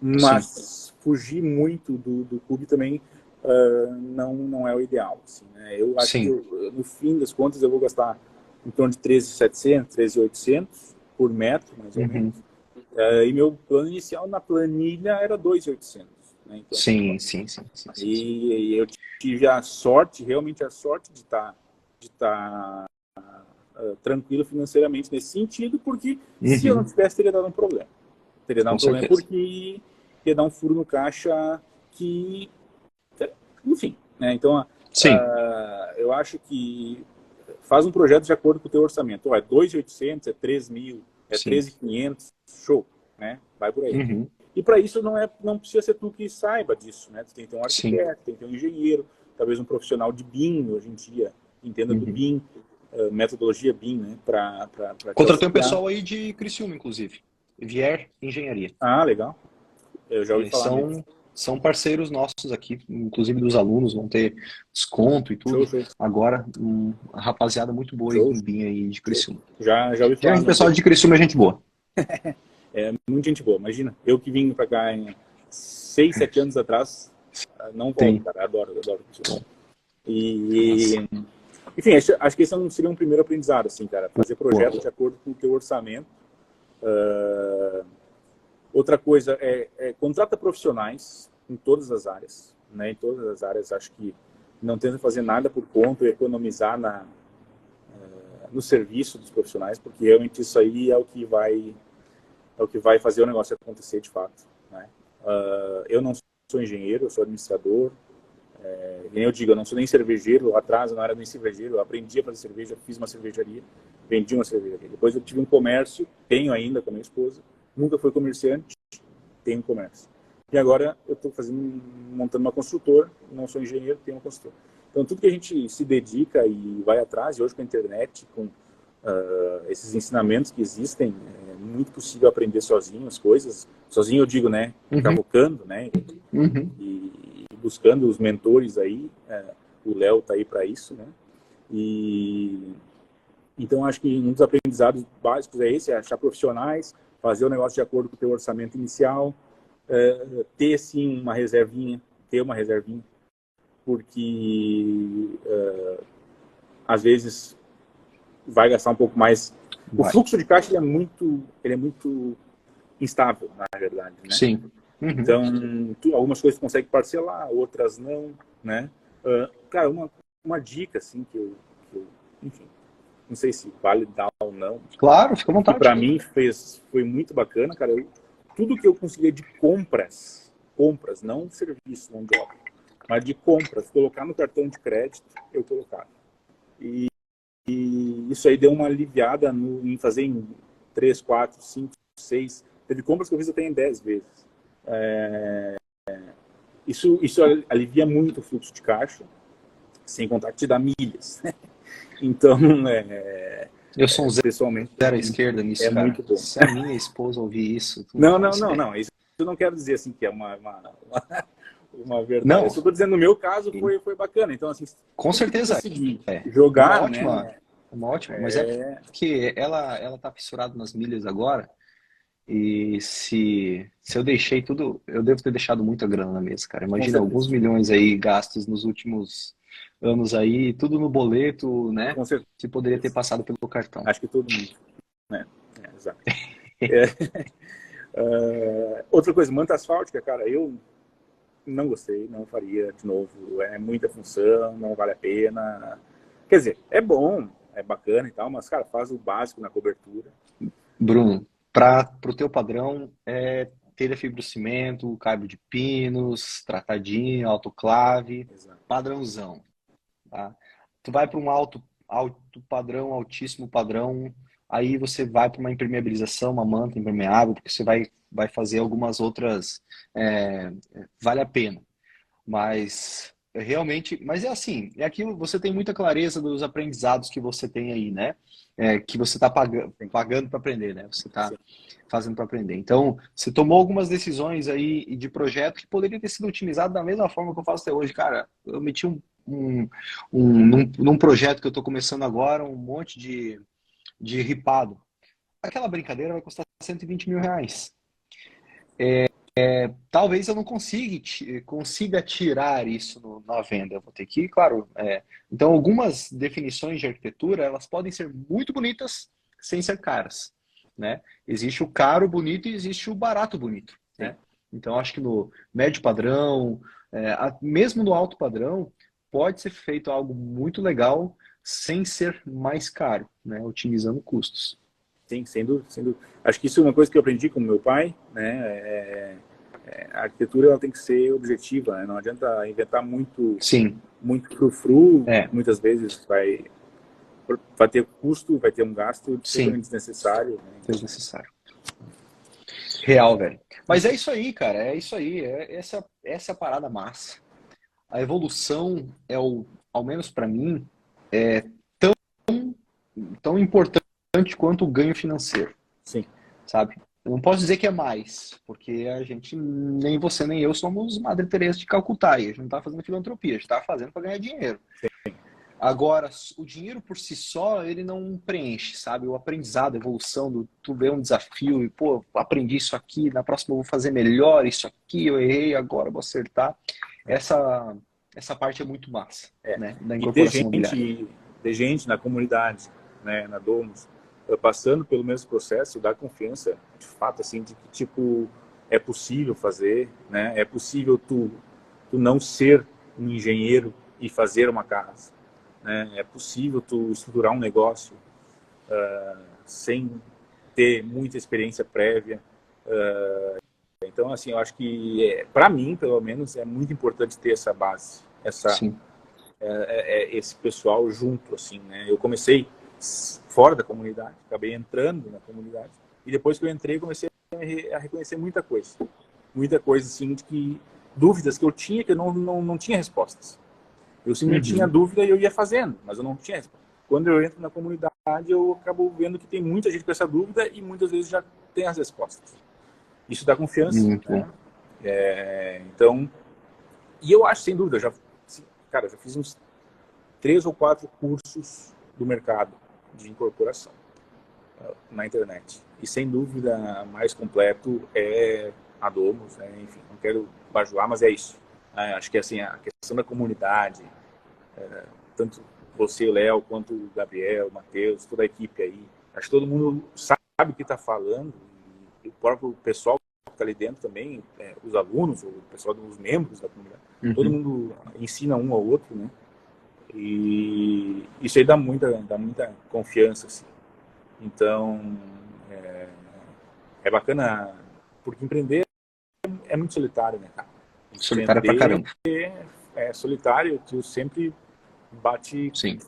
mas fugir muito do CUB também não é o ideal. Assim, né? Eu acho que no fim das contas eu vou gastar em torno de 13.700, 13.800 por metro, mais ou menos. E meu plano inicial na planilha era 2.800. Né? Então, sim. E eu tive a sorte, realmente a sorte de estar tranquilo financeiramente nesse sentido, porque se eu não tivesse, teria dado um problema. Teria dado um problema porque ia dar um furo no caixa que... Enfim, né? Então, eu acho que faz um projeto de acordo com o teu orçamento. É 2.800, é 3.000, é 13.500, show, né? Vai por aí. E para isso não precisa ser tu que saiba disso, né? Tu tem que ter um arquiteto, tem que ter um engenheiro, talvez um profissional de BIM, hoje em dia, entenda do BIM, metodologia BIM, né? Contratei um pessoal aí de Criciúma, inclusive. Vier Engenharia. Ah, legal. Eu já ouvi falar nisso. São parceiros nossos aqui, inclusive dos alunos, vão ter desconto e tudo. Show. Agora, uma rapaziada muito boa em BIM aí de Criciúma. Já ouvi falar. O pessoal de Criciúma é gente boa. É muito gente boa. Imagina, eu que vim para cá em 6, 7 anos atrás, não volto, cara. Adoro Criciúma. Enfim, acho que esse não seria um primeiro aprendizado, assim, cara. Fazer projeto de acordo com o teu orçamento. Outra coisa contrata profissionais em todas as áreas, né? Em todas as áreas, acho que não tenta fazer nada por conta e economizar no serviço dos profissionais, porque realmente isso aí é o que vai fazer o negócio acontecer de fato, né? Eu não sou engenheiro, eu sou administrador. Nem eu digo, eu não sou nem cervejeiro. Lá atrás eu não era nem cervejeiro, eu aprendi a fazer cerveja, fiz uma cervejaria, vendi uma cervejaria. Depois eu tive um comércio, tenho ainda com a minha esposa. Nunca fui comerciante, tenho comércio. E agora eu estou montando uma construtora, não sou engenheiro, tenho uma construtora. Então tudo que a gente se dedica e vai atrás, e hoje com a internet, com esses ensinamentos que existem, é muito possível aprender sozinho as coisas. Sozinho eu digo, né? Cavocando, né? E buscando os mentores aí. O Léo está aí para isso, né? Então acho que um dos aprendizados básicos é esse, é achar profissionais, fazer o negócio de acordo com o teu orçamento inicial, ter sim uma reservinha, porque às vezes vai gastar um pouco mais. O fluxo de caixa ele é muito instável, na verdade, né? Sim. Então, algumas coisas tu consegue parcelar, outras não, né? Cara, uma dica, assim, que eu enfim, não sei se vale dar ou não. Claro, fica à vontade. Para mim foi muito bacana, cara. tudo que eu conseguia de compras, não serviço, não de obra, mas de compras, colocar no cartão de crédito, eu colocava. E isso aí deu uma aliviada em fazer em 3, 4, 5, 6. Teve compras que eu fiz até em 10 vezes. Isso alivia muito o fluxo de caixa, sem contar que te dá milhas. Então, Eu sou um pessoalmente, zero à esquerda nisso, cara. muito bom. Se a minha esposa ouvir isso, tu Não. faz bem. Isso eu não quero dizer assim que é uma verdade. Não. Eu só estou dizendo, no meu caso, foi bacana. Então, assim, Com certeza. consegui É jogar, uma ótima, né? uma ótima. Mas é porque ela tá fissurada nas milhas agora. E se eu deixei tudo, eu devo ter deixado muita grana na mesa, cara. Imagina alguns milhões aí gastos nos últimos anos aí, tudo no boleto, né? Com certeza. Que poderia ter passado pelo cartão. Acho que todo mundo. Né? Exato. Outra coisa, manta asfáltica, cara, eu não gostei, não faria de novo. É muita função, não vale a pena. Quer dizer, é bom, é bacana e tal, mas, cara, faz o básico na cobertura. Bruno, para o teu padrão, telha fibrocimento, cabo de pinos, tratadinho, autoclave, Exato. padrãozão. Tá? Tu vai para um alto padrão, altíssimo padrão, aí você vai para uma impermeabilização, uma manta impermeável, porque você vai fazer algumas outras, vale a pena. Mas realmente, mas é assim, é aquilo, você tem muita clareza dos aprendizados que você tem aí, né? Que você está pagando para aprender, né? Você está fazendo para aprender. Então, você tomou algumas decisões aí de projeto que poderiam ter sido utilizadas da mesma forma que eu faço até hoje. Cara, eu meti num projeto que eu estou começando agora, um monte de ripado. Aquela brincadeira vai custar R$ 120 mil. Talvez eu não consiga tirar isso na venda. Eu vou ter que, claro. Então, algumas definições de arquitetura, elas podem ser muito bonitas sem ser caras, né? Existe o caro bonito e existe o barato bonito, né? Então, acho que no médio padrão, mesmo no alto padrão, pode ser feito algo muito legal sem ser mais caro, né? Otimizando custos. Sim, sem dúvida, sem dúvida. Acho que isso é uma coisa que eu aprendi com meu pai, né? A arquitetura ela tem que ser objetiva, né? Não adianta inventar muito frufru. Muitas vezes vai ter custo, vai ter um gasto totalmente desnecessário. Né? Desnecessário. Real, velho. Mas é isso aí, cara. É isso aí. Essa é a parada massa. A evolução ao menos para mim, é tão importante quanto o ganho financeiro. Sim. Sabe? Eu não posso dizer que é mais, porque a gente, nem você nem eu, somos Madre Teresa de Calcutá, e a gente não está fazendo filantropia, a gente está fazendo para ganhar dinheiro. Sim. Agora, o dinheiro por si só, ele não preenche, sabe? O aprendizado, a evolução, tu vê um desafio e, pô, aprendi isso aqui, na próxima eu vou fazer melhor, isso aqui, eu errei, agora eu vou acertar. Essa parte é muito massa, né? Da incorporação imobiliária. Ter gente na comunidade, né, na Domus, passando pelo mesmo processo, dá confiança, de fato, assim, de que, tipo, é possível fazer, né? É possível tu não ser um engenheiro e fazer uma casa, né? É possível tu estruturar um negócio sem ter muita experiência prévia. Então, assim, eu acho que, para mim, pelo menos, é muito importante ter essa base, esse pessoal junto, assim, né? Eu comecei fora da comunidade, acabei entrando na comunidade, e depois que eu entrei, comecei a reconhecer muita coisa, assim, dúvidas que eu tinha, que eu não tinha respostas. Eu simplesmente tinha dúvida e eu ia fazendo, mas eu não tinha resposta. Quando eu entro na comunidade, eu acabo vendo que tem muita gente com essa dúvida e muitas vezes já tem as respostas. Isso dá confiança, né? Então, e eu acho, sem dúvida, eu já fiz uns 3 ou 4 cursos do mercado de incorporação na internet. E, sem dúvida, mais completo é a Domus, né? Enfim, não quero bajular, mas é isso. Acho que, assim, a questão da comunidade, tanto você, Léo, quanto o Gabriel, o Matheus, toda a equipe aí, acho que todo mundo sabe o que está falando, e o próprio pessoal que está ali dentro também, os alunos, o pessoal dos membros da comunidade, todo mundo ensina um ao outro, né? E isso aí dá muita confiança, assim. Então, é bacana Porque empreender é muito solitário, né, cara? Solitário pra caramba. É solitário, tu sempre bate, Sim.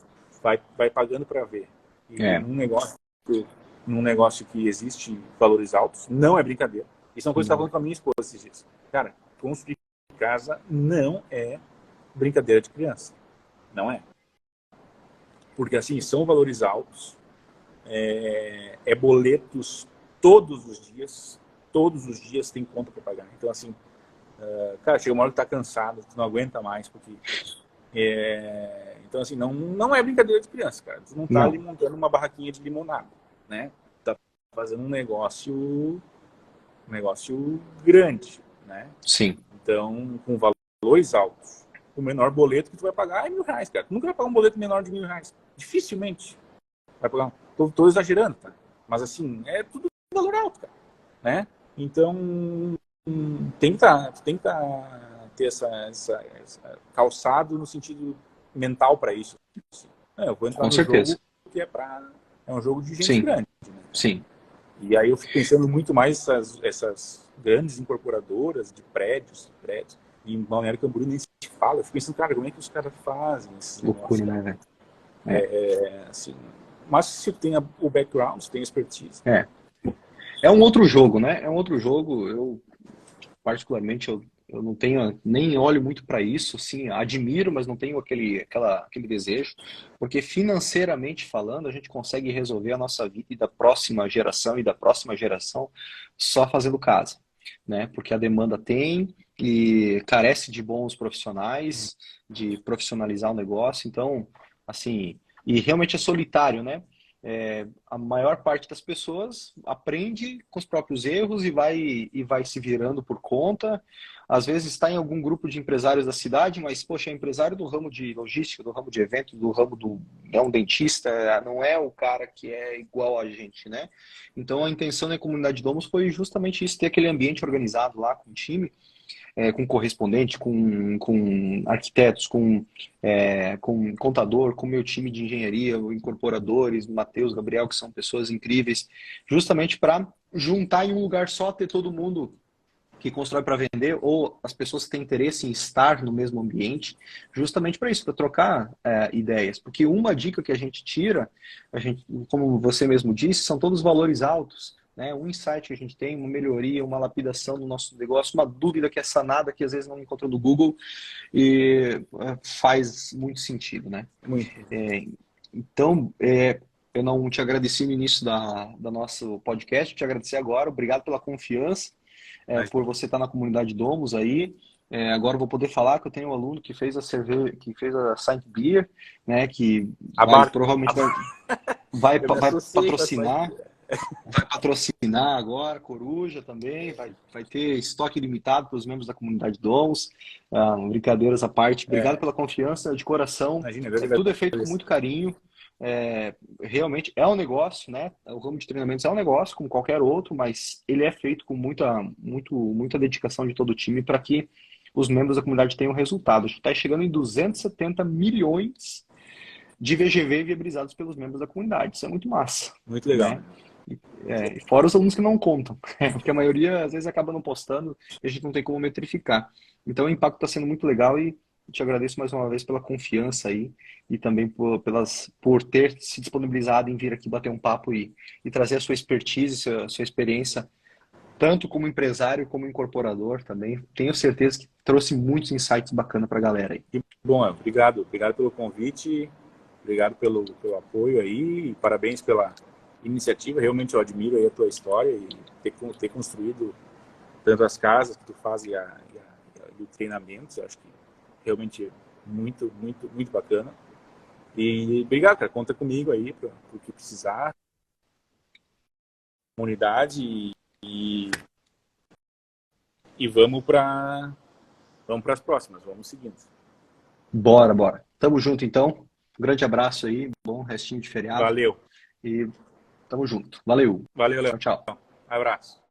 vai pagando para ver. E É. num negócio que existe valores altos, não é brincadeira. Isso é uma coisa que eu estava falando com a minha esposa esses dias. Cara, construir casa não é brincadeira de criança. Não é. Porque, assim, são valores altos, é boletos todos os dias tem conta para pagar. Então, assim, cara, chega uma hora que tá cansado, tu não aguenta mais, porque... então, assim, não é brincadeira de criança, cara. Tu não tá ali montando uma barraquinha de limonada, né? Tá fazendo um negócio grande, né? Sim. Então, com valores altos. O menor boleto que tu vai pagar é R$1.000, cara. Tu nunca vai pagar um boleto menor de R$1.000. Dificilmente vai pagar. Tô exagerando, tá? Mas, assim, é tudo valor alto, cara, né? Então, tem que ter essa calçado no sentido mental para isso. Eu vou entrar Com no certeza. jogo que é um jogo de gente Sim. grande, né? Sim. E aí eu fico pensando muito mais essas grandes incorporadoras de prédios. E em Balneário Camboriú nem se fala. Eu fico pensando, cara, como é que os caras fazem esses Loucura, negócios? né, velho? Assim, mas se tu tem o background, se tem expertise. É um outro jogo, né? É um outro jogo. Eu, particularmente, eu não tenho, nem olho muito para isso. Sim, admiro, mas não tenho aquele desejo. Porque financeiramente falando, a gente consegue resolver a nossa vida e da próxima geração só fazendo casa, né? Porque a demanda tem e carece de bons profissionais, de profissionalizar o negócio. Então, assim, e realmente é solitário, né? A maior parte das pessoas aprende com os próprios erros e vai se virando por conta. Às vezes está em algum grupo de empresários da cidade, mas, poxa, é empresário do ramo de logística, do ramo de eventos, do ramo é um dentista, não é o cara que é igual a gente, né? Então a intenção da comunidade Domus foi justamente isso, ter aquele ambiente organizado lá com o time, com correspondente, com arquitetos, com contador, com meu time de engenharia, incorporadores, Matheus, Gabriel, que são pessoas incríveis, justamente para juntar em um lugar só, ter todo mundo que constrói para vender ou as pessoas que têm interesse em estar no mesmo ambiente, justamente para isso, para trocar ideias. Porque uma dica que a gente tira, como você mesmo disse, são todos valores altos. Né? Um insight que a gente tem, uma melhoria, uma lapidação do nosso negócio, uma dúvida que é sanada, que às vezes não encontra no Google e faz muito sentido. Né? Muito. Então, eu não te agradeci no início da nosso podcast, te agradecer agora, obrigado pela confiança. Por você estar na comunidade Domus aí. Agora eu vou poder falar que eu tenho um aluno que fez a Saint Beer, né, que provavelmente vai patrocinar agora, Coruja também, vai ter estoque limitado para os membros da comunidade Domus. Brincadeiras à parte, obrigado pela confiança de coração. Imagina, Tudo é feito com muito carinho. Realmente é um negócio, né? O ramo de treinamentos é um negócio como qualquer outro, mas ele é feito com muita dedicação de todo o time para que os membros da comunidade tenham resultado. A gente está chegando em 270 milhões de VGV viabilizados pelos membros da comunidade. Isso é muito massa. Muito legal. Né? Fora os alunos que não contam, porque a maioria às vezes acaba não postando e a gente não tem como metrificar. Então o impacto está sendo muito legal e te agradeço mais uma vez pela confiança aí e também por ter se disponibilizado em vir aqui bater um papo e trazer a sua expertise, sua experiência, tanto como empresário como incorporador também. Tenho certeza que trouxe muitos insights bacanas para a galera aí. Bom, obrigado pelo convite, obrigado pelo apoio aí e parabéns pela iniciativa. Realmente eu admiro aí a tua história e ter construído tanto as casas que tu faz e o treinamento. Eu acho que realmente muito bacana. E obrigado, cara. Conta comigo aí para o que precisar. Comunidade e vamos para as próximas. Vamos seguindo. Bora. Tamo junto, então. Um grande abraço aí. Bom restinho de feriado. Valeu. E tamo junto. Valeu. Valeu, Léo. Tchau. Abraço.